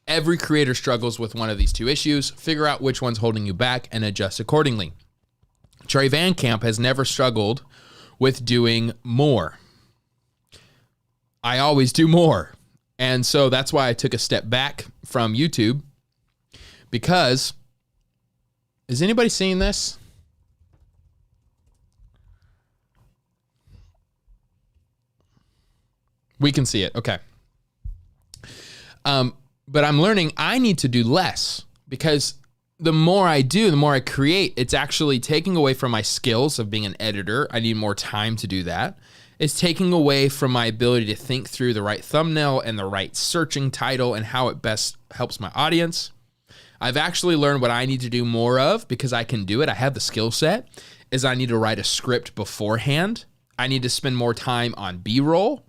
Every creator struggles with one of these two issues. Figure out which one's holding you back and adjust accordingly. Trey Van Camp has never struggled with doing more. I always do more. And so that's why I took a step back from YouTube, because is anybody seeing this? We can see it. Okay. But I'm learning I need to do less, because the more I do, the more I create, it's actually taking away from my skills of being an editor. I need more time to do that. It's taking away from my ability to think through the right thumbnail and the right searching title and how it best helps my audience. I've actually learned what I need to do more of, because I can do it. I have the skill set, is I need to write a script beforehand. I need to spend more time on B-roll.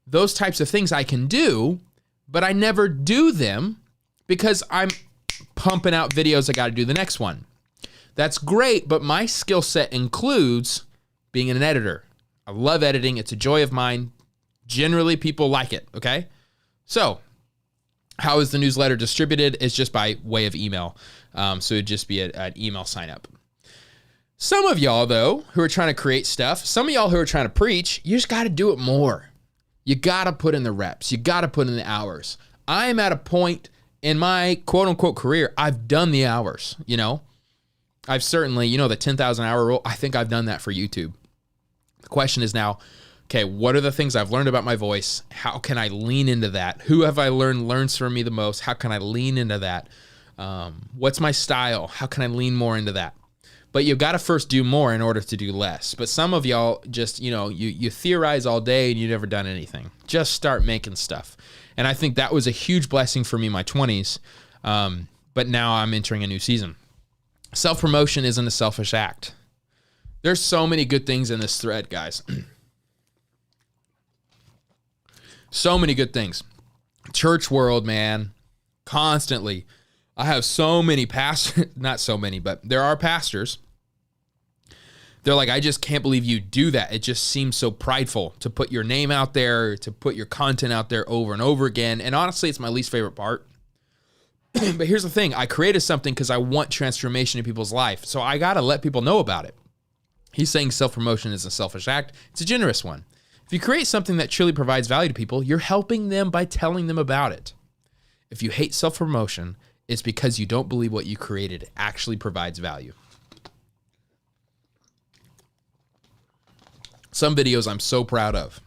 Those types of things I can do, but I never do them because I'm pumping out videos. I got to do the next one. That's great, but my skill set includes being an editor. I love editing. It's a joy of mine. Generally, people like it, okay? So how is the newsletter distributed? It's just by way of email. So it'd just be an email sign up. Some of y'all, though, who are trying to create stuff, some of y'all who are trying to preach, you just got to do it more. You got to put in the reps. You got to put in the hours. I'm at a point in my quote unquote career, I've done the hours, I've certainly, the 10,000 hour rule, I think I've done that for YouTube. The question is now, okay, what are the things I've learned about my voice? How can I lean into that? Who have I learns from me the most? How can I lean into that? What's my style? How can I lean more into that? But you've got to first do more in order to do less. But some of y'all just, you theorize all day and you've never done anything. Just start making stuff. And I think that was a huge blessing for me in my 20s. But now I'm entering a new season. Self-promotion isn't a selfish act. There's so many good things in this thread, guys. So many good things. Church world, man, constantly. I have so many pastors, not so many, but there are pastors. They're like, I just can't believe you do that. It just seems so prideful to put your name out there, to put your content out there over and over again. And honestly, it's my least favorite part. But here's the thing. I created something because I want transformation in people's life. So I got to let people know about it. He's saying self-promotion is a selfish act. It's a generous one. If you create something that truly provides value to people, you're helping them by telling them about it. If you hate self-promotion, it's because you don't believe what you created actually provides value. Some videos I'm so proud of.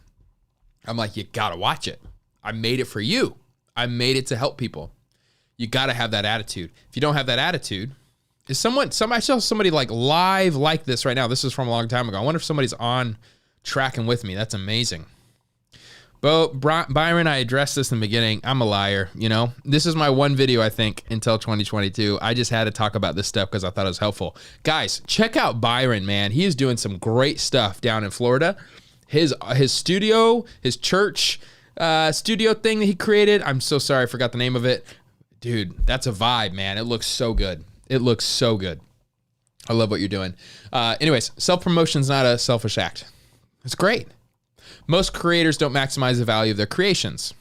I'm like, you gotta watch it. I made it for you. I made it to help people. You gotta have that attitude. If you don't have that attitude, I saw somebody like live like this right now. This is from a long time ago. I wonder if somebody's on tracking with me. That's amazing. But Byron, I addressed this in the beginning. I'm a liar, This is my one video, I think, until 2022. I just had to talk about this stuff because I thought it was helpful. Guys, check out Byron, man. He is doing some great stuff down in Florida. His studio, his church studio thing that he created. I'm so sorry, I forgot the name of it. Dude, that's a vibe, man. It looks so good. It looks so good. I love what you're doing. Anyways, self-promotion is not a selfish act. It's great. Most creators don't maximize the value of their creations.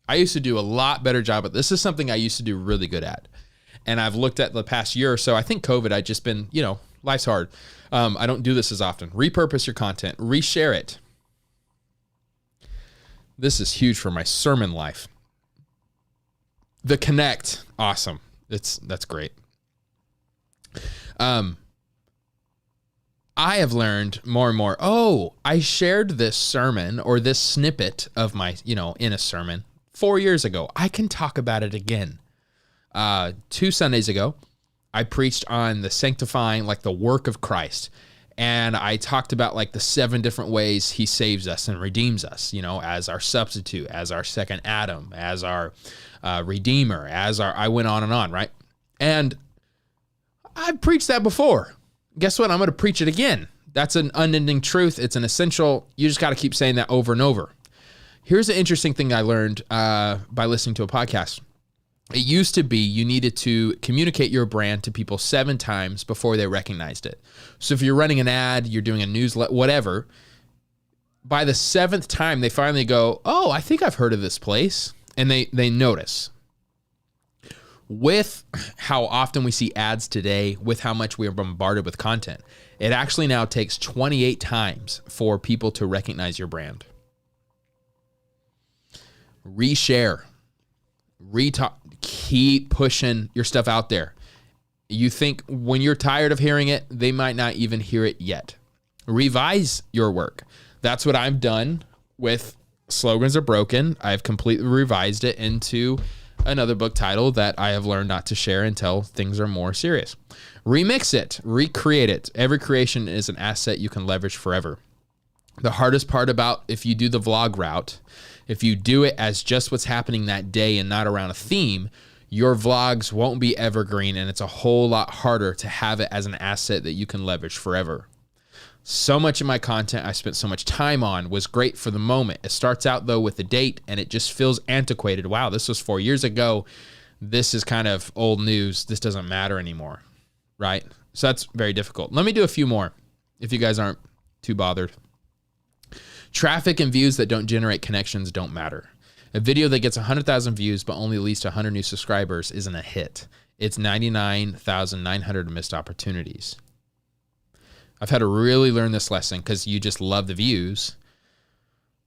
I used to do a lot better job at this. This is something I used to do really good at. And I've looked at the past year or so. I think COVID, I've just been, life's hard. I don't do this as often. Repurpose your content. Reshare it. This is huge for my sermon life. The Connect. Awesome. That's great. I have learned more and more. Oh, I shared this sermon or this snippet of my, in a sermon 4 years ago. I can talk about it again. 2 Sundays ago, I preached on the sanctifying, like the work of Christ. And I talked about like the 7 different ways he saves us and redeems us, you know, as our substitute, as our second Adam, as our redeemer, I went on and on, right? And I've preached that before. Guess what? I'm going to preach it again. That's an unending truth. It's an essential. You just got to keep saying that over and over. Here's an interesting thing I learned by listening to a podcast. It used to be you needed to communicate your brand to people 7 times before they recognized it. So if you're running an ad, you're doing a newsletter, whatever, by the 7th time, they finally go, oh, I think I've heard of this place. And they notice. With how often we see ads today, with how much we are bombarded with content, it actually now takes 28 times for people to recognize your brand. Reshare. Retalk. Keep pushing your stuff out there. You think when you're tired of hearing it, they might not even hear it yet. Revise your work. That's what I've done with Slogans Are Broken. I've completely revised it into another book title that I have learned not to share until things are more serious. Remix it, recreate it. Every creation is an asset you can leverage forever. The hardest part about if you do the vlog route, if you do it as just what's happening that day and not around a theme, your vlogs won't be evergreen, and it's a whole lot harder to have it as an asset that you can leverage forever. So much of my content I spent so much time on was great for the moment. It starts out, though, with the date, and it just feels antiquated. Wow, this was 4 years ago. This is kind of old news. This doesn't matter anymore, right? So that's very difficult. Let me do a few more if you guys aren't too bothered. Traffic and views that don't generate connections don't matter. A video that gets 100,000 views but only leads to 100 new subscribers isn't a hit. It's 99,900 missed opportunities. I've had to really learn this lesson because you just love the views,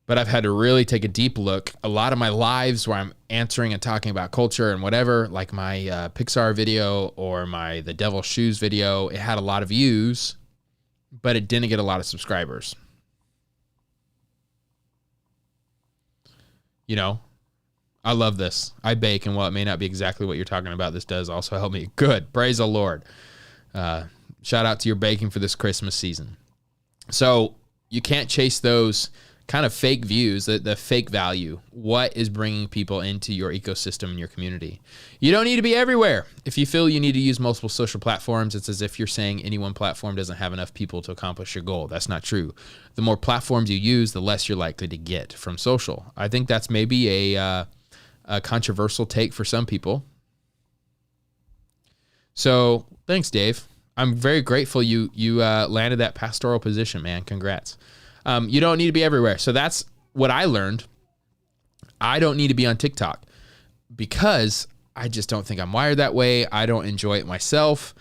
but I've had to really take a deep look. A lot of my lives where I'm answering and talking about culture and whatever, like my Pixar video or my The Devil's Shoes video, it had a lot of views, but it didn't get a lot of subscribers. You know, I love this. I bake, and while it may not be exactly what you're talking about, this does also help me. Good. Praise the Lord. Shout out to your baking for this Christmas season. So you can't chase those kind of fake views, the fake value. What is bringing people into your ecosystem and your community? You don't need to be everywhere. If you feel you need to use multiple social platforms, it's as if you're saying any one platform doesn't have enough people to accomplish your goal. That's not true. The more platforms you use, the less you're likely to get from social. I think that's maybe a controversial take for some people. So thanks, Dave. I'm very grateful you landed that pastoral position, man. Congrats. You don't need to be everywhere. So that's what I learned. I don't need to be on TikTok because I just don't think I'm wired that way. I don't enjoy it myself.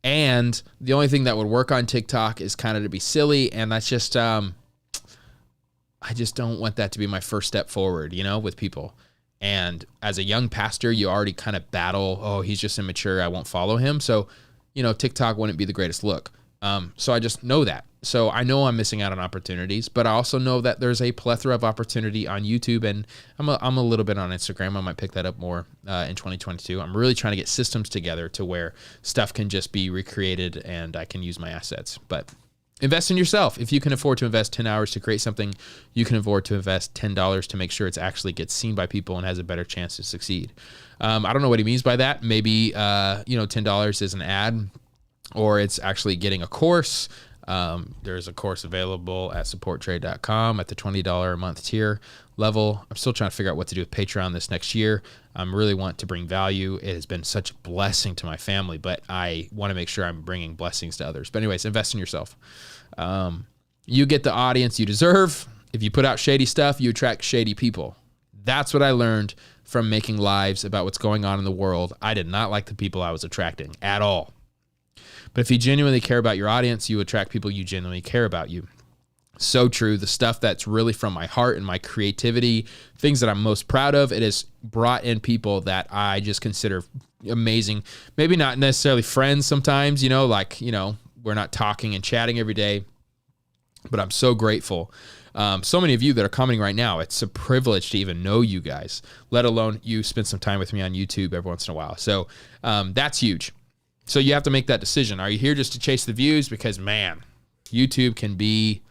And the only thing that would work on TikTok is kind of to be silly. And that's just, I just don't want that to be my first step forward, you know, with people. And as a young pastor, you already kind of battle, oh, he's just immature, I won't follow him. So, you know, TikTok wouldn't be the greatest look. So I just know that. So I know I'm missing out on opportunities, but I also know that there's a plethora of opportunity on YouTube, and I'm a little bit on Instagram. I might pick that up more in 2022. I'm really trying to get systems together to where stuff can just be recreated and I can use my assets. But invest in yourself. If you can afford to invest 10 hours to create something, you can afford to invest $10 to make sure it's actually gets seen by people and has a better chance to succeed. I don't know what he means by that. Maybe, $10 is an ad, or it's actually getting a course. There's a course available at supporttrey.com at the $20 a month tier level. I'm still trying to figure out what to do with Patreon this next year. I really want to bring value. It has been such a blessing to my family, but I want to make sure I'm bringing blessings to others. But anyways, invest in yourself. You get the audience you deserve. If you put out shady stuff, you attract shady people. That's what I learned from making lives about what's going on in the world. I did not like the people I was attracting at all. But if you genuinely care about your audience, you attract people you genuinely care about you. So true. The stuff that's really from my heart and my creativity, things that I'm most proud of, it has brought in people that I just consider amazing. Maybe not necessarily friends sometimes, we're not talking and chatting every day, but I'm so grateful. So many of you that are commenting right now, it's a privilege to even know you guys, let alone you spend some time with me on YouTube every once in a while. So that's huge. So you have to make that decision. Are you here just to chase the views? Because, man, YouTube can be,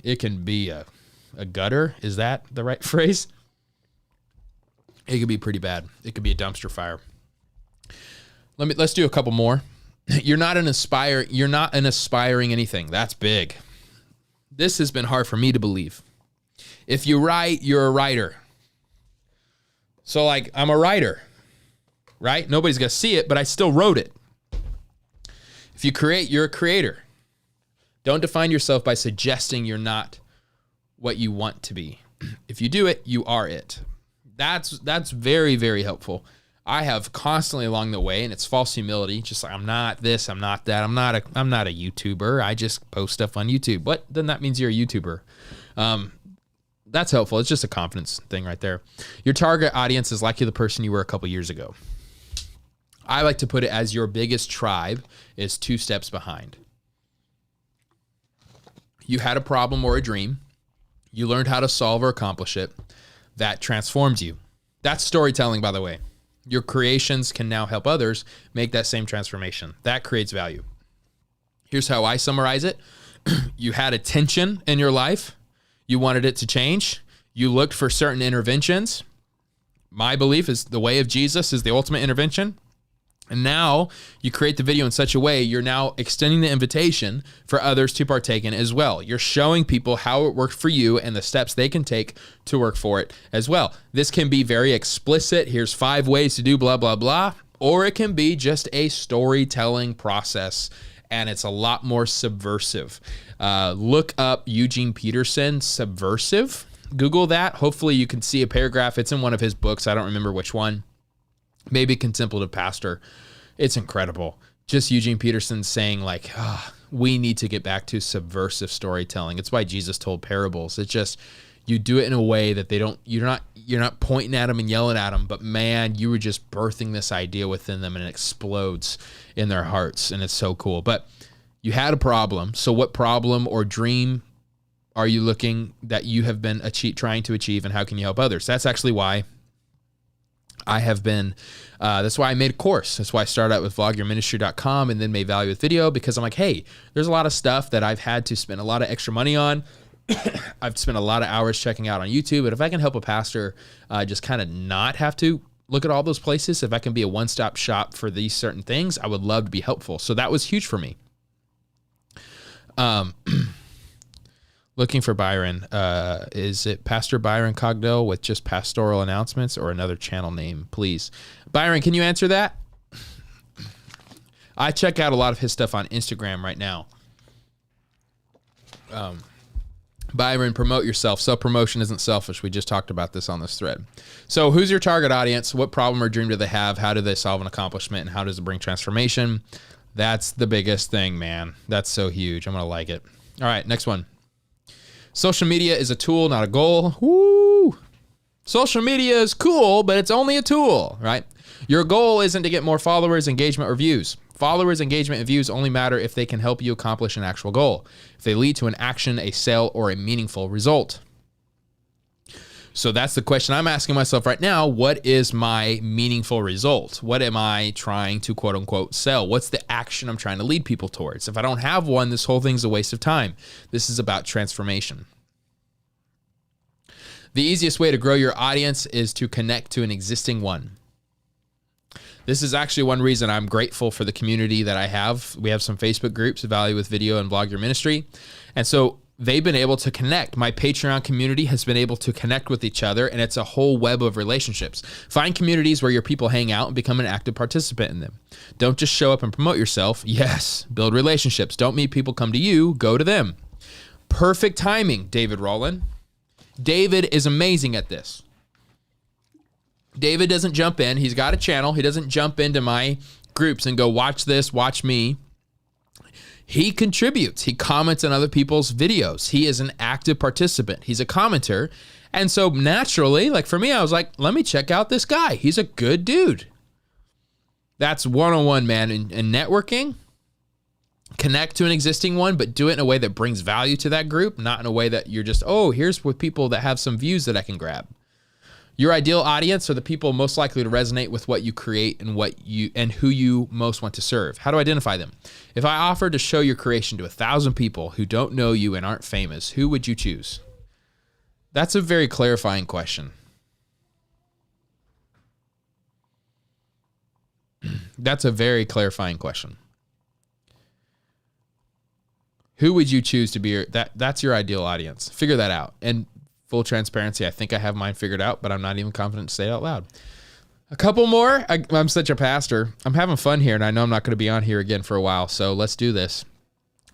it can be a gutter. Is that the right phrase? It could be pretty bad. It could be a dumpster fire. Let's do a couple more. You're not an aspiring anything. That's big. This has been hard for me to believe. If you write, you're a writer. So like, I'm a writer, right? Nobody's going to see it, but I still wrote it. If you create, you're a creator. Don't define yourself by suggesting you're not what you want to be. If you do it, you are it. That's very, very helpful. I have constantly along the way, and it's false humility. Just like, I'm not this, I'm not that. I'm not a YouTuber. I just post stuff on YouTube. What? Then that means you're a YouTuber. That's helpful. It's just a confidence thing right there. Your target audience is likely the person you were a couple years ago. I like to put it as your biggest tribe is 2 steps behind. You had a problem or a dream. You learned how to solve or accomplish it. That transforms you. That's storytelling, by the way. Your creations can now help others make that same transformation. That creates value. Here's how I summarize it. You had a tension in your life. You wanted it to change. You looked for certain interventions. My belief is the way of Jesus is the ultimate intervention. And now you create the video in such a way, you're now extending the invitation for others to partake in as well. You're showing people how it worked for you and the steps they can take to work for it as well. This can be very explicit. Here's 5 ways to do blah, blah, blah. Or it can be just a storytelling process, and it's a lot more subversive. Look up Eugene Peterson, Subversive. Google that. Hopefully you can see a paragraph. It's in one of his books. I don't remember which one. Maybe Contemplative Pastor. It's incredible. Just Eugene Peterson saying like, we need to get back to subversive storytelling. It's why Jesus told parables. It's just, you do it in a way that you're not pointing at them and yelling at them, but man, you were just birthing this idea within them and it explodes in their hearts. And it's so cool. But you had a problem. So what problem or dream are you looking that you have been trying to achieve, and how can you help others? That's actually why I have been, that's why I made a course. That's why I started out with vlogyourministry.com and then made Value with Video, because I'm like, hey, there's a lot of stuff that I've had to spend a lot of extra money on. I've spent a lot of hours checking out on YouTube, but if I can help a pastor just kind of not have to look at all those places, if I can be a one-stop shop for these certain things, I would love to be helpful. So that was huge for me. Looking for Byron. Is it Pastor Byron Cogdell with just pastoral announcements, or another channel name, please? Byron, can you answer that? I check out a lot of his stuff on Instagram right now. Byron, promote yourself. Self-promotion isn't selfish. We just talked about this on this thread. So who's your target audience? What problem or dream do they have? How do they solve an accomplishment? And how does it bring transformation? That's the biggest thing, man. That's so huge. I'm going to like it. All right, next one. Social media is a tool, not a goal. Woo! Social media is cool, but it's only a tool, right? Your goal isn't to get more followers, engagement, or views. Followers, engagement, and views only matter if they can help you accomplish an actual goal, if they lead to an action, a sale, or a meaningful result. So that's the question I'm asking myself right now. What is my meaningful result? What am I trying to quote unquote sell? What's the action I'm trying to lead people towards? If I don't have one, this whole thing's a waste of time. This is about transformation. The easiest way to grow your audience is to connect to an existing one. This is actually one reason I'm grateful for the community that I have. We have some Facebook groups, Value with Video and Vlog Your Ministry. And so they've been able to connect. My Patreon community has been able to connect with each other, and it's a whole web of relationships. Find communities where your people hang out and become an active participant in them. Don't just show up and promote yourself. Yes, build relationships. Don't meet people come to you, go to them. Perfect timing, David Rowland. David is amazing at this. David doesn't jump in. He's got a channel. He doesn't jump into my groups and go, watch this, watch me. He contributes. He comments on other people's videos. He is an active participant. He's a commenter. And so naturally, like for me, I was like, let me check out this guy. He's a good dude. That's one-on-one, man. In networking, connect to an existing one, but do it in a way that brings value to that group, not in a way that you're just, oh, here's with people that have some views that I can grab. Your ideal audience are the people most likely to resonate with what you create and who you most want to serve. How to identify them? If I offered to show your creation to 1,000 people who don't know you and aren't famous, who would you choose? That's a very clarifying question. That's a very clarifying question. Who would you choose to be that's your ideal audience? Figure that out. And full transparency, I think I have mine figured out, but I'm not even confident to say it out loud. A couple more. I'm such a pastor. I'm having fun here, and I know I'm not going to be on here again for a while, so let's do this.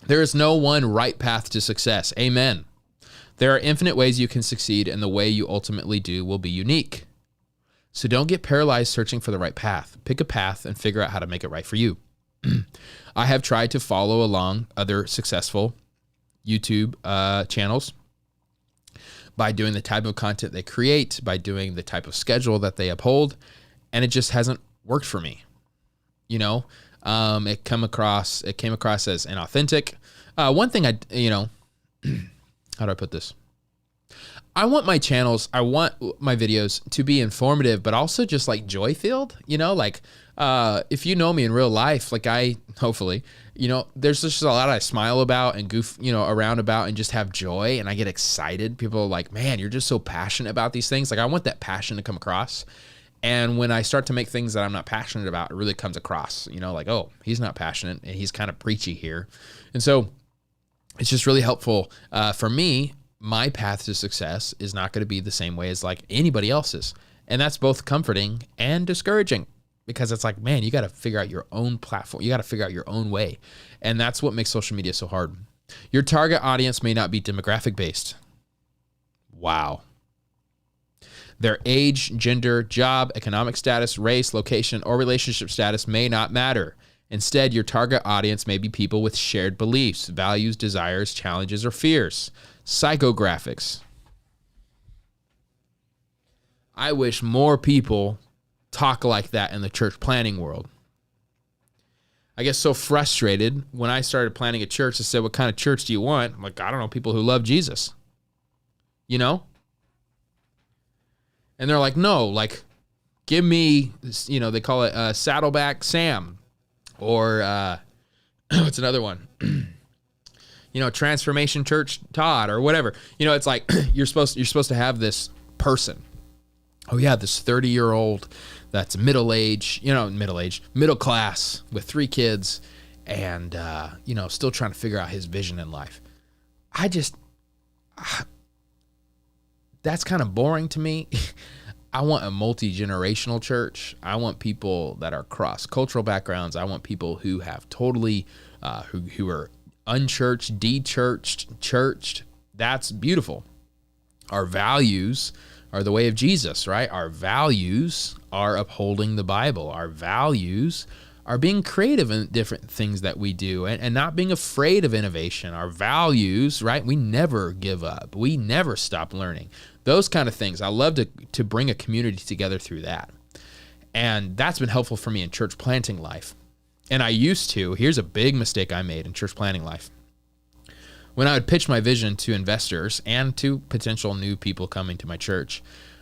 There is no one right path to success. Amen. There are infinite ways you can succeed, and the way you ultimately do will be unique. So don't get paralyzed searching for the right path. Pick a path and figure out how to make it right for you. I have tried to follow along other successful YouTube channels by doing the type of content they create, by doing the type of schedule that they uphold, and it just hasn't worked for me. You know, it came across as inauthentic. One thing how do I put this? I want my channels, I want my videos to be informative, but also just like joy filled, you know, like, if you know me in real life, like hopefully, you know, there's just a lot I smile about and goof, you know, around about and just have joy, and I get excited. People are like, man, you're just so passionate about these things. Like I want that passion to come across. And when I start to make things that I'm not passionate about, it really comes across, you know, like, oh, he's not passionate and he's kind of preachy here. And so it's just really helpful for me. My path to success is not going to be the same way as like anybody else's. And that's both comforting and discouraging, because it's like, man, you got to figure out your own platform. You got to figure out your own way. And that's what makes social media so hard. Your target audience may not be demographic based. Wow. Their age, gender, job, economic status, race, location, or relationship status may not matter. Instead, your target audience may be people with shared beliefs, values, desires, challenges, or fears. Psychographics. I wish more people talk like that in the church planning world. I get so frustrated when I started planning a church. I said, what kind of church do you want? I'm like, I don't know, people who love Jesus. You know? And they're like, no, like, give me, you know, they call it Saddleback Sam. Or what's another one? You know, Transformation Church Todd or whatever. You know, it's like you're supposed to have this person. Oh yeah, this 30-year-old that's middle class with 3 kids, and you know, still trying to figure out his vision in life. That's kind of boring to me. I want a multi-generational church. I want people that are cross-cultural backgrounds. I want people who have totally, who are unchurched, de-churched, churched. That's beautiful. Our values are the way of Jesus, right? Our values are upholding the Bible. Our values are being creative in different things that we do and not being afraid of innovation. Our values, right? We never give up. We never stop learning. Those kind of things. I love to bring a community together through that. And that's been helpful for me in church planting life. And here's a big mistake I made in church planting life. When I would pitch my vision to investors and to potential new people coming to my church,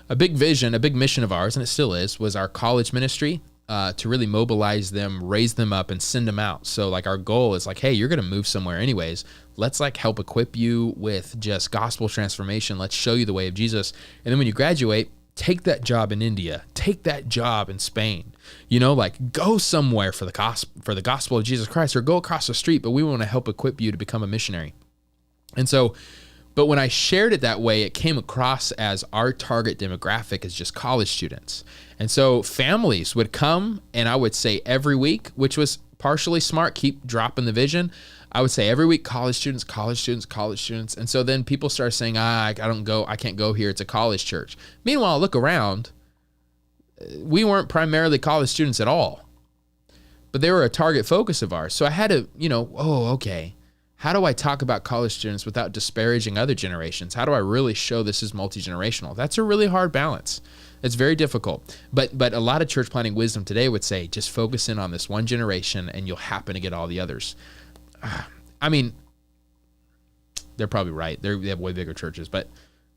a big vision, a big mission of ours, and it still is, was our college ministry, to really mobilize them, raise them up, and send them out. So like our goal is like, hey, you're going to move somewhere anyways. Let's like help equip you with just gospel transformation. Let's show you the way of Jesus. And then when you graduate, take that job in India, take that job in Spain, you know, like go somewhere for the gospel of Jesus Christ, or go across the street, but we want to help equip you to become a missionary. And so, but when I shared it that way, it came across as our target demographic is just college students. And so families would come, and I would say every week, which was partially smart, keep dropping the vision. I would say every week, college students. And so then people start saying, I can't go here. It's a college church. Meanwhile, look around. We weren't primarily college students at all, but they were a target focus of ours. So I had to, okay. How do I talk about college students without disparaging other generations? How do I really show this is multi-generational? That's a really hard balance. It's very difficult. But a lot of church planting wisdom today would say, just focus in on this one generation and you'll happen to get all the others. I mean, they're probably right. They have way bigger churches, but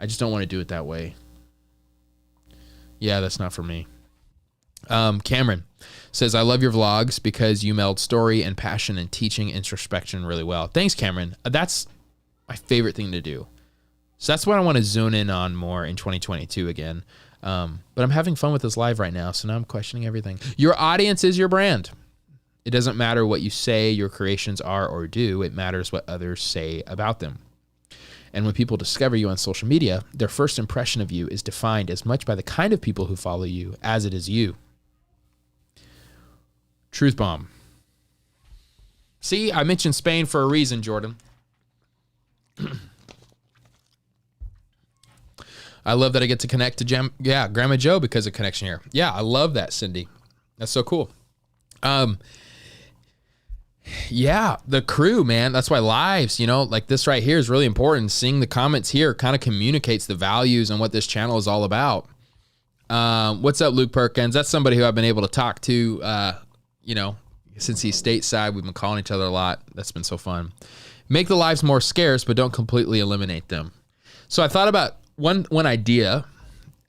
I just don't want to do it that way. Yeah, that's not for me. Cameron says, I love your vlogs because you meld story and passion and teaching introspection really well. Thanks, Cameron. That's my favorite thing to do. So that's what I want to zone in on more in 2022 again. But I'm having fun with this live right now, so now I'm questioning everything. Your audience is your brand. It doesn't matter what you say your creations are or do. It matters what others say about them. And when people discover you on social media, their first impression of you is defined as much by the kind of people who follow you as it is you. Truth bomb. See, I mentioned Spain for a reason, Jordan. I love that I get to connect to Grandma Joe because of connection here. Yeah, I love that, Cindy. That's so cool. Yeah, the crew, man. That's why lives, like this right here is really important. Seeing the comments here kind of communicates the values and what this channel is all about. What's up, Luke Perkins? That's somebody who I've been able to talk to, since he's stateside. We've been calling each other a lot. That's been so fun. Make the lives more scarce, but don't completely eliminate them. So I thought about one idea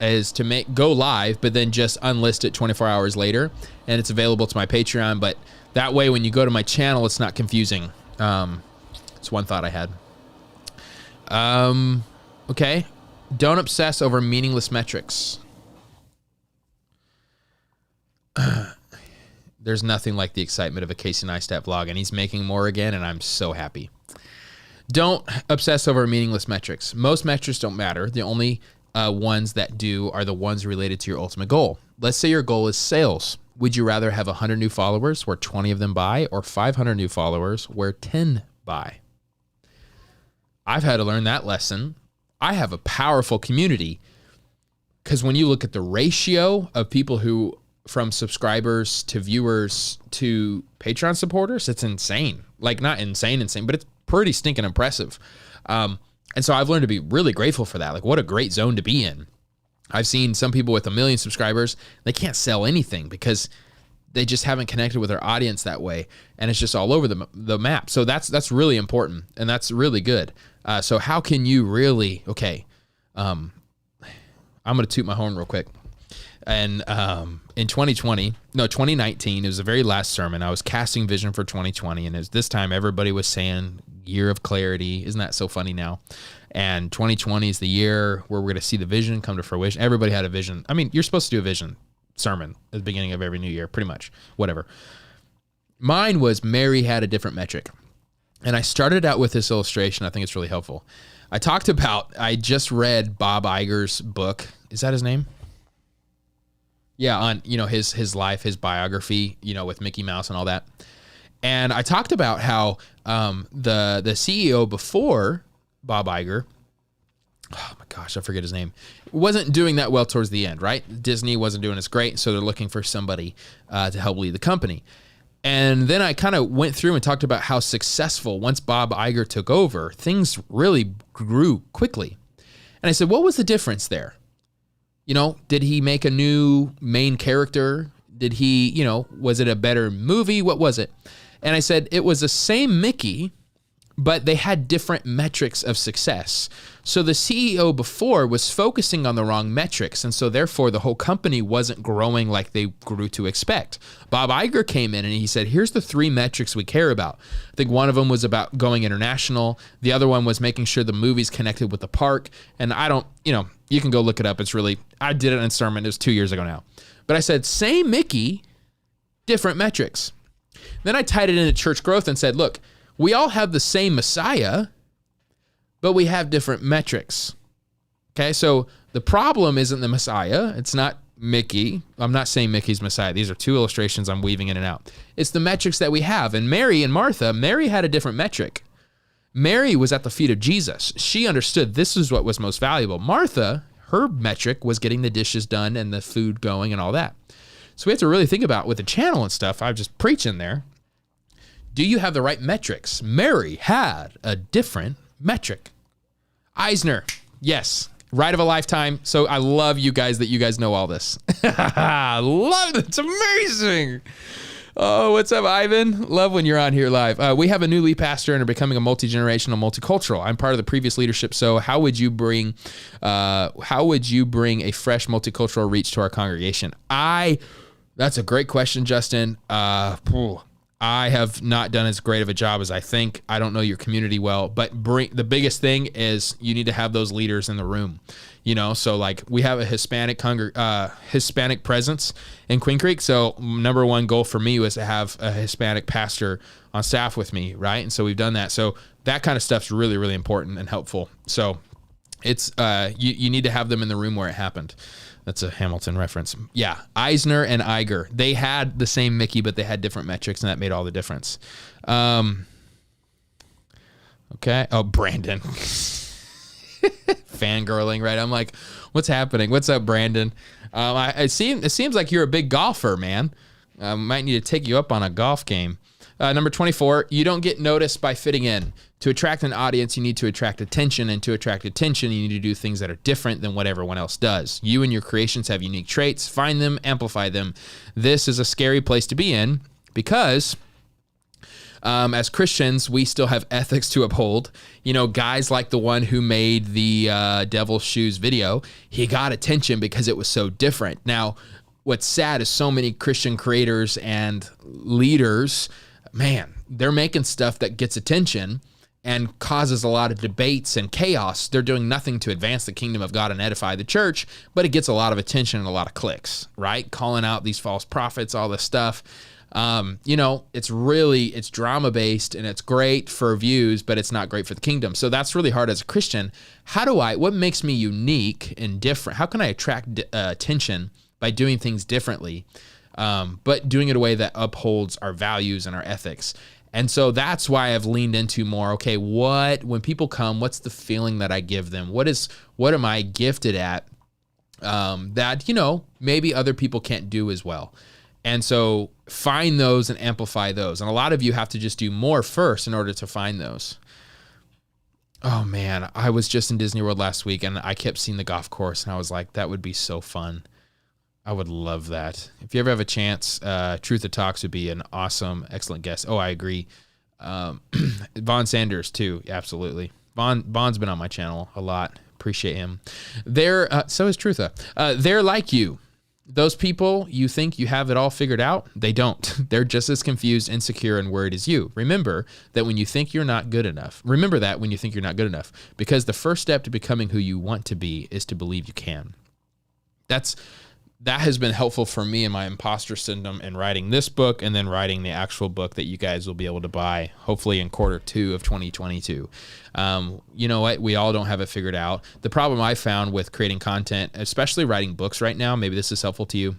is to go live, but then just unlist it 24 hours later, and it's available to my Patreon. But that way, when you go to my channel, it's not confusing. It's one thought I had. Okay. Don't obsess over meaningless metrics. There's nothing like the excitement of a Casey Neistat vlog, and he's making more again, and I'm so happy. Don't obsess over meaningless metrics. Most metrics don't matter. The only ones that do are the ones related to your ultimate goal. Let's say your goal is sales. Would you rather have 100 new followers where 20 of them buy, or 500 new followers where 10 buy? I've had to learn that lesson. I have a powerful community because when you look at the ratio of people who, from subscribers to viewers to Patreon supporters, it's insane. Like, not insane, but it's pretty stinking impressive. And so I've learned to be really grateful for that. Like, what a great zone to be in. I've seen some people with 1 million subscribers, they can't sell anything because they just haven't connected with their audience that way. And it's just all over the map. So that's really important, and that's really good. So how can you really, I'm going to toot my horn real quick. And in 2019, it was the very last sermon. I was casting vision for 2020. And it was this time everybody was saying year of clarity. Isn't that so funny now? And 2020 is the year where we're going to see the vision come to fruition. Everybody had a vision. I mean, you're supposed to do a vision sermon at the beginning of every new year, pretty much, whatever. Mine was Mary had a different metric. And I started out with this illustration. I think it's really helpful. I just read Bob Iger's book. Is that his name? Yeah, on his life, his biography, with Mickey Mouse and all that. And I talked about how the CEO before Bob Iger, oh my gosh, I forget his name, wasn't doing that well towards the end, right? Disney wasn't doing as great, so they're looking for somebody to help lead the company. And then I kind of went through and talked about how successful, once Bob Iger took over, things really grew quickly. And I said, what was the difference there? Did he make a new main character? Did he, was it a better movie? What was it? And I said, it was the same Mickey, but they had different metrics of success. So the CEO before was focusing on the wrong metrics, and so therefore the whole company wasn't growing like they grew to expect. Bob Iger came in and he said, here's the 3 metrics we care about. I think one of them was about going international. The other one was making sure the movies connected with the park. And you can go look it up. I did it in a sermon. It was 2 years ago now. But I said, same Mickey, different metrics. Then I tied it into church growth and said, look, we all have the same Messiah, but we have different metrics. Okay, so the problem isn't the Messiah. It's not Mickey. I'm not saying Mickey's Messiah. These are 2 illustrations I'm weaving in and out. It's the metrics that we have. And Mary and Martha, Mary had a different metric. Mary was at the feet of Jesus. She understood this is what was most valuable. Martha, her metric was getting the dishes done and the food going and all that. So we have to really think about with the channel and stuff. I'm just preaching there. Do you have the right metrics? Mary had a different metric. Eisner, yes, right of a lifetime. So I love you guys that you guys know all this. I love it. It's amazing. Oh, what's up, Ivan? Love when you're on here live. We have a new lead pastor and are becoming a multi-generational, multicultural. I'm part of the previous leadership. So how would you bring a fresh multicultural reach to our congregation? That's a great question, Justin. I have not done as great of a job as I think. I don't know your community well, but the biggest thing is you need to have those leaders in the room. So like we have a Hispanic presence in Queen Creek. So number one goal for me was to have a Hispanic pastor on staff with me, right? And so we've done that. So that kind of stuff's really, really important and helpful. So it's you need to have them in the room where it happened. That's a Hamilton reference. Yeah, Eisner and Iger. They had the same Mickey, but they had different metrics, and that made all the difference. Okay. Oh, Brandon. Fangirling, right? I'm like, what's happening? What's up, Brandon? It seems like you're a big golfer, man. Might need to take you up on a golf game. Number 24, you don't get noticed by fitting in. To attract an audience, you need to attract attention, and to attract attention, you need to do things that are different than what everyone else does. You and your creations have unique traits. Find them, amplify them. This is a scary place to be in because as Christians, we still have ethics to uphold. Guys like the one who made the Devil's Shoes video, he got attention because it was so different. Now, what's sad is so many Christian creators and leaders, man, they're making stuff that gets attention and causes a lot of debates and chaos. They're doing nothing to advance the kingdom of God and edify the church, but it gets a lot of attention and a lot of clicks, right? Calling out these false prophets, all this stuff. It's drama based and it's great for views, but it's not great for the kingdom. So that's really hard as a Christian. What makes me unique and different? How can I attract attention by doing things differently, but doing it in a way that upholds our values and our ethics? And so that's why I've leaned into more, okay, when people come, what's the feeling that I give them? What am I gifted at that, maybe other people can't do as well? And so find those and amplify those. And a lot of you have to just do more first in order to find those. Oh man, I was just in Disney World last week and I kept seeing the golf course and I was like, that would be so fun. I would love that. If you ever have a chance, Truth of Talks would be an awesome, excellent guest. Oh, I agree. Vaughn Sanders too. Absolutely. Vaughn's been on my channel a lot. Appreciate him. So is Trutha. They're like you. Those people, you think you have it all figured out? They don't. They're just as confused, insecure, and worried as you. Remember that when you think you're not good enough, because the first step to becoming who you want to be is to believe you can. That has been helpful for me in my imposter syndrome in writing this book and then writing the actual book that you guys will be able to buy, hopefully in Q2 of 2022. You know what? We all don't have it figured out. The problem I found with creating content, especially writing books right now, maybe this is helpful to you.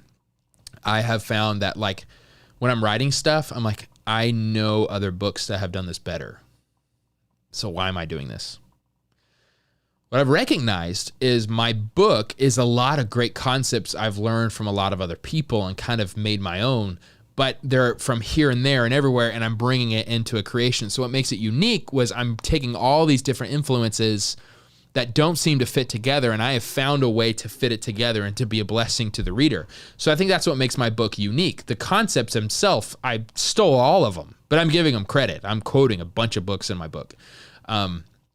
I have found that like when I'm writing stuff, I'm like, I know other books that have done this better. So why am I doing this? What I've recognized is my book is a lot of great concepts I've learned from a lot of other people and kind of made my own, but they're from here and there and everywhere, and I'm bringing it into a creation. So what makes it unique was I'm taking all these different influences that don't seem to fit together, and I have found a way to fit it together and to be a blessing to the reader. So I think that's what makes my book unique. The concepts themselves, I stole all of them, but I'm giving them credit. I'm quoting a bunch of books in my book.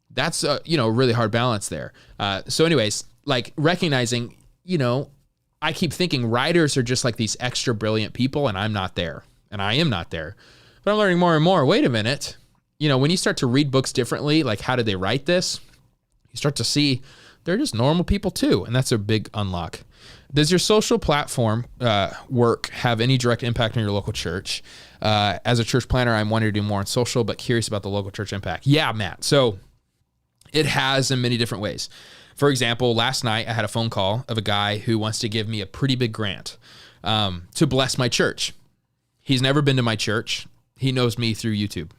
That's a really hard balance there. So anyways, like recognizing, I keep thinking writers are just like these extra brilliant people and I'm not there and I am not there, but I'm learning more and more. Wait a minute. When you start to read books differently, like how did they write this? You start to see they're just normal people too. And that's a big unlock. Does your social platform work have any direct impact on your local church? As a church planner, I'm wanting to do more on social, but curious about the local church impact. Yeah, Matt. So it has in many different ways. For example, last night I had a phone call of a guy who wants to give me a pretty big grant to bless my church. He's never been to my church. He knows me through YouTube.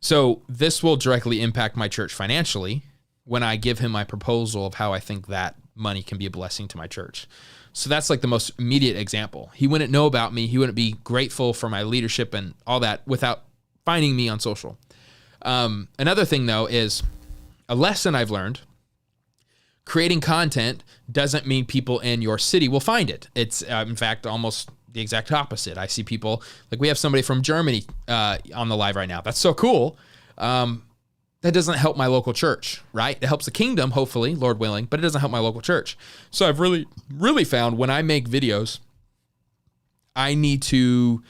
So this will directly impact my church financially when I give him my proposal of how I think that money can be a blessing to my church. So that's like the most immediate example. He wouldn't know about me. He wouldn't be grateful for my leadership and all that without finding me on social. Another thing though is a lesson I've learned. Creating content doesn't mean people in your city will find it. It's in fact almost the exact opposite. I see people, like we have somebody from Germany on the live right now. That's so cool. That doesn't help my local church, right? It helps the kingdom, hopefully, Lord willing, but it doesn't help my local church. So I've really, really found when I make videos, I need to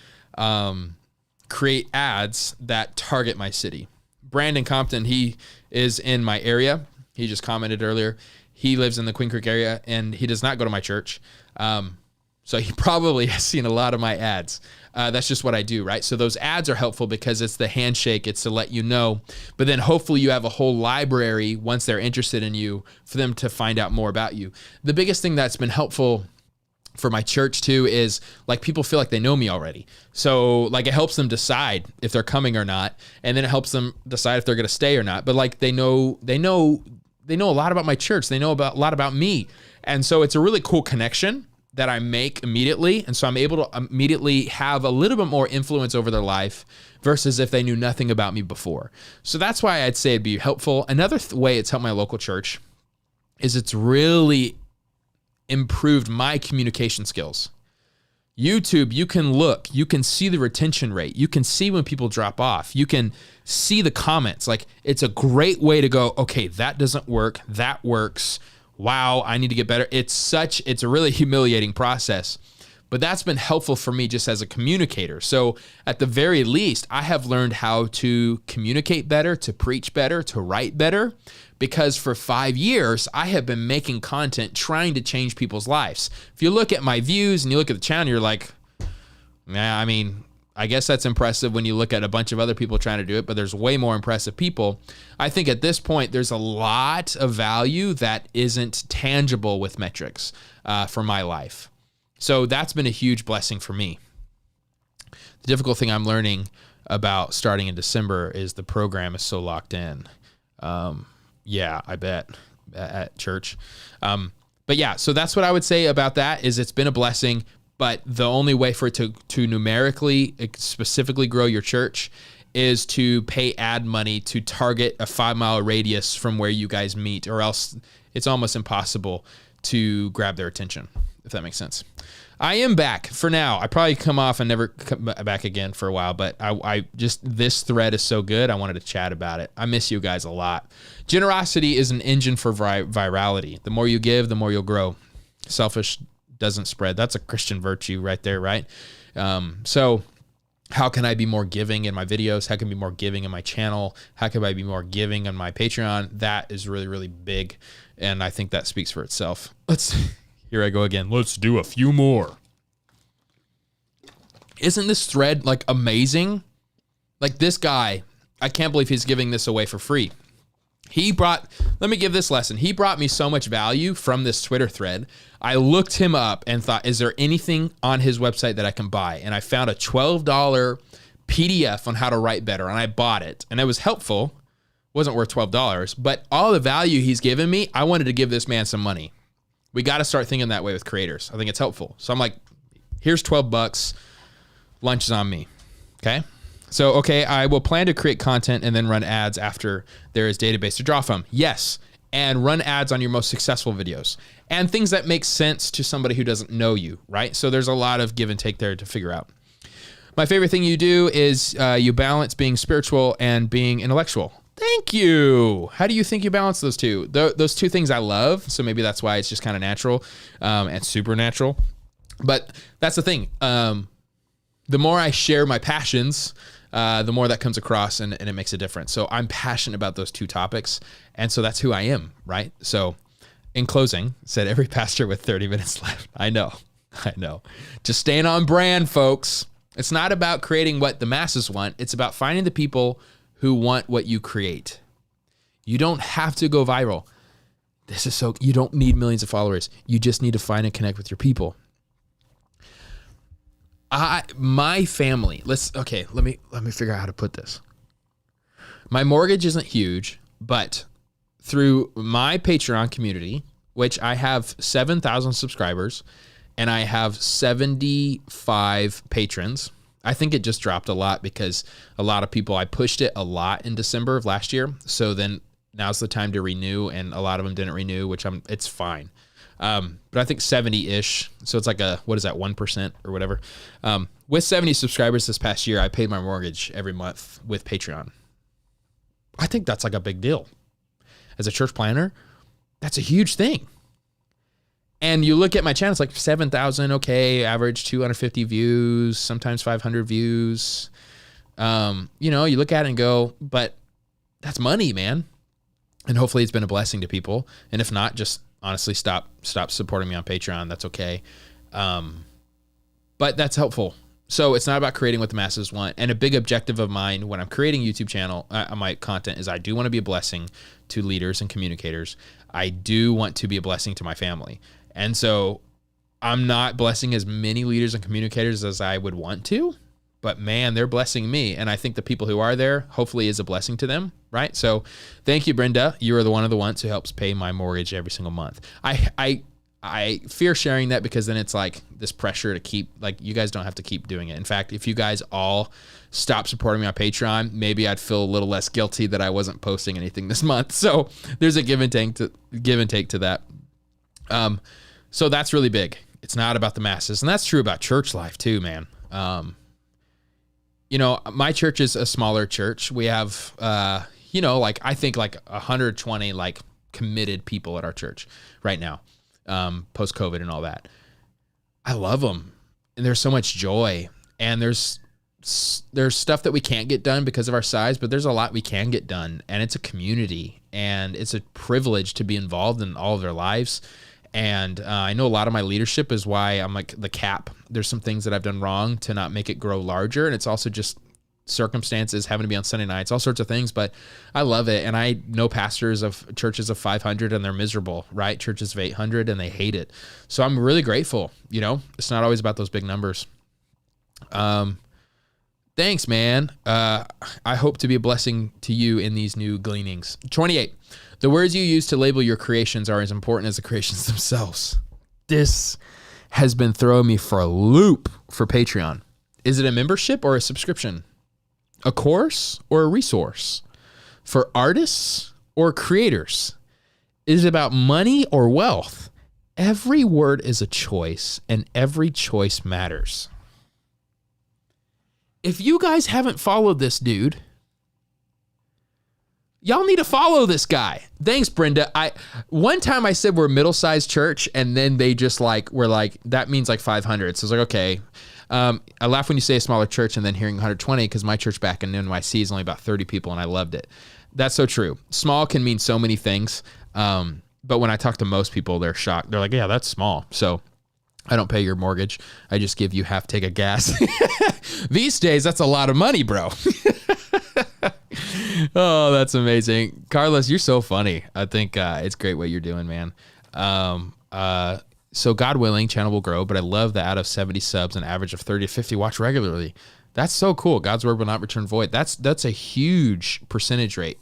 create ads that target my city. Brandon Compton, he is in my area. He just commented earlier. He lives in the Queen Creek area, and he does not go to my church. So he probably has seen a lot of my ads. That's just what I do, right? So those ads are helpful because it's the handshake. It's to let you know. But then hopefully you have a whole library once they're interested in you for them to find out more about you. The biggest thing that's been helpful for my church too is like people feel like they know me already. So like it helps them decide if they're coming or not. And then it helps them decide if they're going to stay or not. But like they know a lot about my church. They know a lot about me. And so it's a really cool connection that I make immediately. And so I'm able to immediately have a little bit more influence over their life versus if they knew nothing about me before. So that's why I'd say it'd be helpful. Another way it's helped my local church is it's really improved my communication skills. YouTube, you can see the retention rate. You can see when people drop off. You can see the comments. Like it's a great way to go, okay, that doesn't work. That works. Wow, I need to get better. It's a really humiliating process, but that's been helpful for me just as a communicator. So at the very least, I have learned how to communicate better, to preach better, to write better, because for 5 years, I have been making content trying to change people's lives. If you look at my views and you look at the channel, you're like, nah, I mean, I guess that's impressive when you look at a bunch of other people trying to do it, but there's way more impressive people. I think at this point, there's a lot of value that isn't tangible with metrics for my life. So that's been a huge blessing for me. The difficult thing I'm learning about starting in December is the program is so locked in. Yeah, I bet at church. But yeah, so that's what I would say about that is it's been a blessing. But the only way for it to numerically, specifically grow your church is to pay ad money to target a 5-mile radius from where you guys meet, or else it's almost impossible to grab their attention, if that makes sense. I am back for now. I probably come off and never come back again for a while, but I just, this thread is so good. I wanted to chat about it. I miss you guys a lot. Generosity is an engine for virality. The more you give, the more you'll grow. Selfish doesn't spread. That's a Christian virtue right there, right? So how can I be more giving in my videos? How can I be more giving in my channel? How can I be more giving on my Patreon? That is really, really big. And I think that speaks for itself. Here I go again. Let's do a few more. Isn't this thread like amazing? Like this guy, I can't believe he's giving this away for free. Let me give this lesson. He brought me so much value from this Twitter thread. I looked him up and thought, is there anything on his website that I can buy? And I found a $12 PDF on how to write better, and I bought it. And it was helpful. It wasn't worth $12, but all the value he's given me, I wanted to give this man some money. We got to start thinking that way with creators. I think it's helpful. So I'm like, here's $12. Lunch is on me. Okay. So, okay, I will plan to create content and then run ads after there is database to draw from. Yes. And run ads on your most successful videos and things that make sense to somebody who doesn't know you, right? So there's a lot of give and take there to figure out. My favorite thing you do is you balance being spiritual and being intellectual. Thank you. How do you think you balance those two? Those two things I love. So maybe that's why it's just kind of natural and supernatural. But that's the thing. The more I share my passions, the more that comes across and it makes a difference. So I'm passionate about those two topics. And so that's who I am, right? So in closing, said every pastor with 30 minutes left. I know. Just staying on brand, folks. It's not about creating what the masses want. It's about finding the people who want what you create. You don't have to go viral. You don't need millions of followers. You just need to find and connect with your people. My family, let me figure out how to put this. My mortgage isn't huge, but through my Patreon community, which I have 7,000 subscribers and I have 75 patrons. I think it just dropped a lot because a lot of people, I pushed it a lot in December of last year. So then now's the time to renew, and a lot of them didn't renew, it's fine. But I think 70-ish. So it's like what is that, 1% or whatever. With 70 subscribers this past year, I paid my mortgage every month with Patreon. I think that's like a big deal. As a church planner, that's a huge thing. And you look at my channel, it's like 7,000, okay, average 250 views, sometimes 500 views. You look at it and go, but that's money, man. And hopefully it's been a blessing to people. And if not, just honestly stop supporting me on Patreon. That's okay. But that's helpful. So it's not about creating what the masses want. And a big objective of mine when I'm creating YouTube channel, my content is I do want to be a blessing to leaders and communicators. I do want to be a blessing to my family. And so I'm not blessing as many leaders and communicators as I would want to, but man, they're blessing me. And I think the people who are there, hopefully is a blessing to them, right? So thank you, Brenda. You are one of the ones who helps pay my mortgage every single month. I fear sharing that because then it's like this pressure to keep, like, you guys don't have to keep doing it. In fact, if you guys all stop supporting me on Patreon, maybe I'd feel a little less guilty that I wasn't posting anything this month. So there's a give and take to that. So that's really big. It's not about the masses. And that's true about church life too, man. My church is a smaller church. We have, I think like 120 like committed people at our church right now, post-COVID and all that. I love them. And there's so much joy. And there's stuff that we can't get done because of our size, but there's a lot we can get done. And it's a community. And it's a privilege to be involved in all of their lives. And I know a lot of my leadership is why I'm like the cap. There's some things that I've done wrong to not make it grow larger. And it's also just circumstances, having to be on Sunday nights, all sorts of things. But I love it. And I know pastors of churches of 500 and they're miserable, right? Churches of 800 and they hate it. So I'm really grateful. It's not always about those big numbers. Thanks, man. I hope to be a blessing to you in these new gleanings. 28. The words you use to label your creations are as important as the creations themselves. This has been throwing me for a loop for Patreon. Is it a membership or a subscription? A course or a resource? For artists or creators? Is it about money or wealth? Every word is a choice, and every choice matters. If you guys haven't followed this dude, y'all need to follow this guy. Thanks, Brenda. One time I said we're a middle-sized church, and then they just were like, that means like 500. So I was like, okay. I laugh when you say a smaller church and then hearing 120 because my church back in NYC is only about 30 people, and I loved it. That's so true. Small can mean so many things. But when I talk to most people, they're shocked. They're like, yeah, that's small. So I don't pay your mortgage. I just give you half tank of gas. These days, that's a lot of money, bro. Oh, that's amazing. Carlos, you're so funny. I think it's great what you're doing, man. So God willing, channel will grow, but I love that out of 70 subs, an average of 30 to 50 watch regularly. That's so cool. God's word will not return void. That's a huge percentage rate.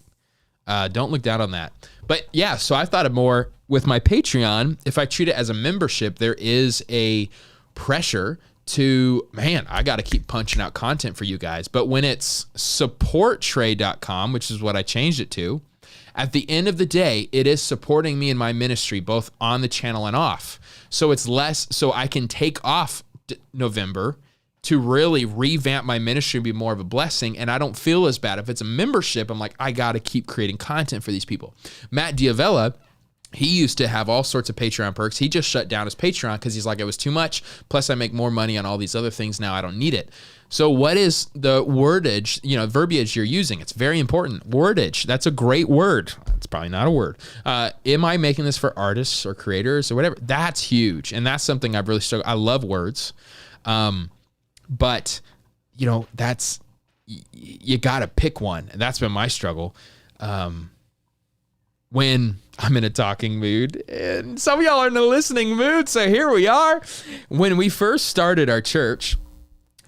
Don't look down on that. But yeah, so I thought of more with my Patreon. If I treat it as a membership, there is a pressure to, man, I got to keep punching out content for you guys. But when it's supporttrey.com, which is what I changed it to, at the end of the day, it is supporting me in my ministry, both on the channel and off. So it's less, so I can take off November to really revamp my ministry and be more of a blessing. And I don't feel as bad. If it's a membership, I'm like, I got to keep creating content for these people. Matt Diavella, he used to have all sorts of Patreon perks. He just shut down his Patreon because he's like, it was too much. Plus I make more money on all these other things now. I don't need it. So what is the wordage, verbiage you're using? It's very important. Wordage, that's a great word. It's probably not a word. Am I making this for artists or creators or whatever? That's huge. And that's something I've really struggled. I love words. But that's, you got to pick one. And that's been my struggle. When I'm in a talking mood, and some of y'all are in a listening mood. So here we are. When we first started our church,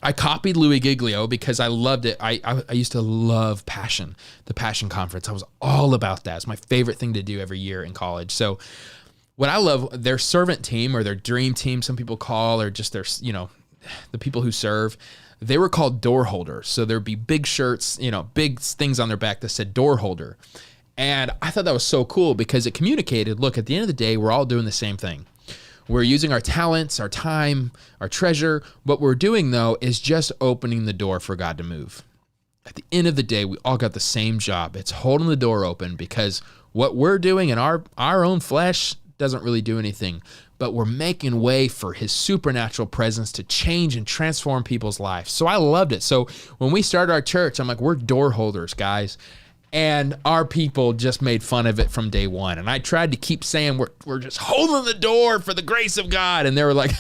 I copied Louis Giglio because I loved it. I used to love Passion, the Passion Conference. I was all about that. It's my favorite thing to do every year in college. So what I love, their servant team or their dream team, some people call, or just their, the people who serve, they were called door holders. So there'd be big shirts, big things on their back that said door holder. And I thought that was so cool because it communicated, look, at the end of the day, we're all doing the same thing. We're using our talents, our time, our treasure. What we're doing, though, is just opening the door for God to move. At the end of the day, we all got the same job. It's holding the door open, because what we're doing in our own flesh doesn't really do anything, but we're making way for his supernatural presence to change and transform people's lives. So I loved it. So when we started our church, I'm like, we're door holders, guys. And our people just made fun of it from day one. And I tried to keep saying we're just holding the door for the grace of God. And they were like,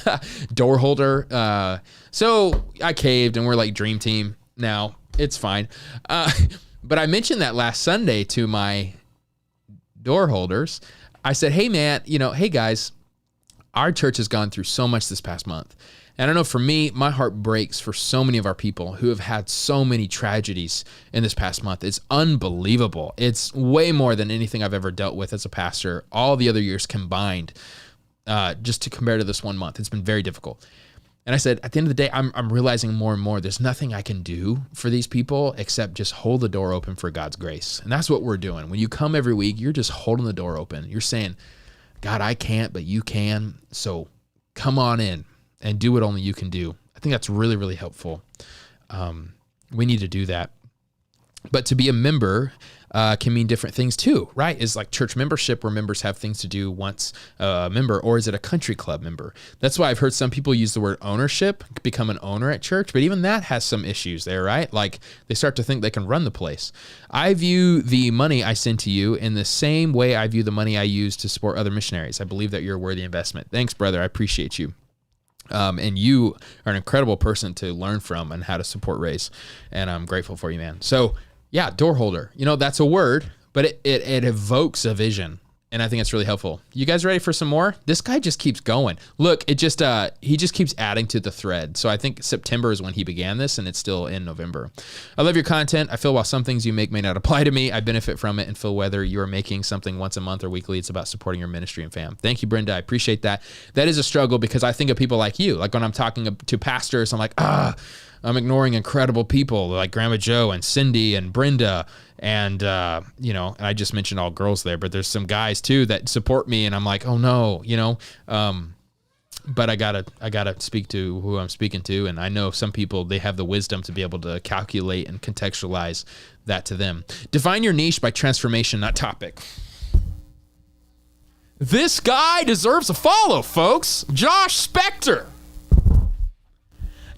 door holder. So I caved, and we're like dream team now. It's fine. But I mentioned that last Sunday to my door holders. I said, hey man, hey guys, our church has gone through so much this past month. And I know for me, my heart breaks for so many of our people who have had so many tragedies in this past month. It's unbelievable. It's way more than anything I've ever dealt with as a pastor, all the other years combined, just to compare to this one month. It's been very difficult. And I said, at the end of the day, I'm realizing more and more, there's nothing I can do for these people except just hold the door open for God's grace. And that's what we're doing. When you come every week, you're just holding the door open. You're saying, God, I can't, but you can. So come on in and do what only you can do. I think that's really, really helpful. We need to do that. But to be a member can mean different things too, right? Is like church membership, where members have things to do once a member, or is it a country club member? That's why I've heard some people use the word ownership, become an owner at church, but even that has some issues there, right? Like they start to think they can run the place. I view the money I send to you in the same way I view the money I use to support other missionaries. I believe that you're a worthy investment. Thanks, brother. I appreciate you. And you are an incredible person to learn from and how to support Raise. And I'm grateful for you, man. So yeah, door holder, that's a word, but it evokes a vision. And I think it's really helpful. You guys ready for some more? This guy just keeps going. Look, he just keeps adding to the thread. So I think September is when he began this, and it's still in November. I love your content. I feel while some things you make may not apply to me, I benefit from it and feel whether you are making something once a month or weekly, it's about supporting your ministry and fam. Thank you, Brenda. I appreciate that. That is a struggle, because I think of people like you. Like when I'm talking to pastors, I'm like, I'm ignoring incredible people like Grandma Joe and Cindy and Brenda. And, and I just mentioned all girls there, but there's some guys too that support me, and I'm like, oh no, but I gotta speak to who I'm speaking to. And I know some people, they have the wisdom to be able to calculate and contextualize that to them. Define your niche by transformation, not topic. This guy deserves a follow, folks. Josh Spector.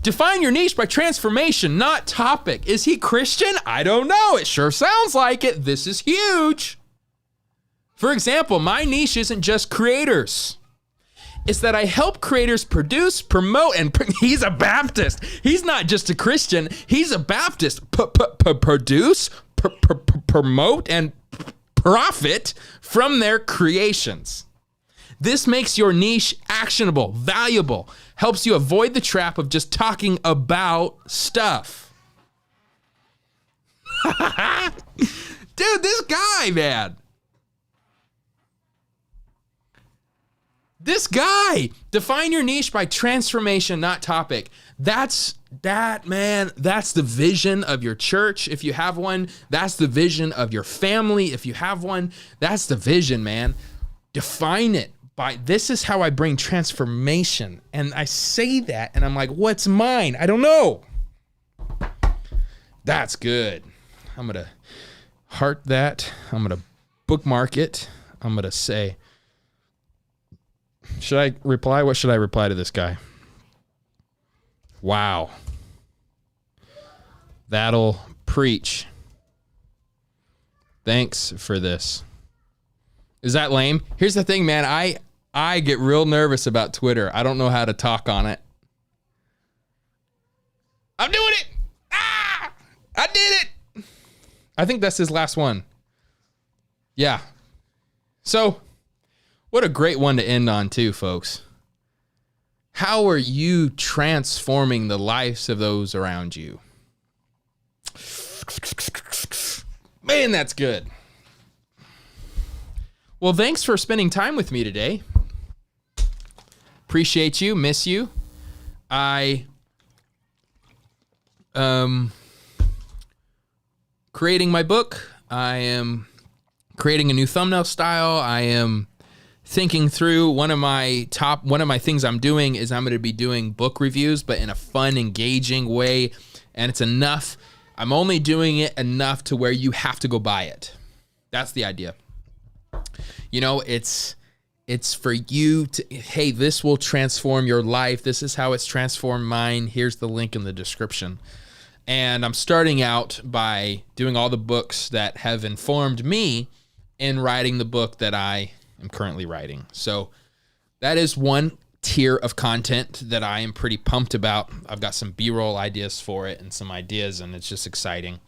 Define your niche by transformation, not topic. Is he Christian? I don't know. It sure sounds like it. This is huge. For example, my niche isn't just creators. It's that I help creators produce, promote, and he's a Baptist. He's not just a Christian. He's a Baptist. Produce, promote, and profit from their creations. This makes your niche actionable, valuable, helps you avoid the trap of just talking about stuff. Dude, this guy, man. This guy. Define your niche by transformation, not topic. That's the vision of your church, if you have one. That's the vision of your family, if you have one. That's the vision, man. Define it. This is how I bring transformation. And I say that, and I'm like, what's mine? I don't know. That's good. I'm going to heart that. I'm going to bookmark it. I'm going to say, should I reply? What should I reply to this guy? Wow. That'll preach. Thanks for this. Is that lame? Here's the thing, man. I get real nervous about Twitter. I don't know how to talk on it. I'm doing it. I did it. I think that's his last one. Yeah. So, what a great one to end on too, folks. How are you transforming the lives of those around you? Man, that's good. Well, thanks for spending time with me today. Appreciate you, miss you. I creating my book. I am creating a new thumbnail style. I am thinking through one of my things I'm doing is I'm going to be doing book reviews, but in a fun, engaging way. And it's enough. I'm only doing it enough to where you have to go buy it. That's the idea. You know, it's for you to, hey, this will transform your life. This is how it's transformed mine. Here's the link in the description. And I'm starting out by doing all the books that have informed me in writing the book that I am currently writing. So that is one tier of content that I am pretty pumped about. I've got some B-roll ideas for it and some ideas, and it's just exciting.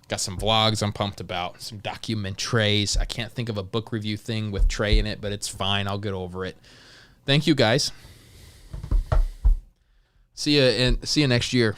Got some vlogs I'm pumped about, some documentaries. I can't think of a book review thing with Trey in it, but it's fine. I'll get over it. Thank you, guys. See you next year.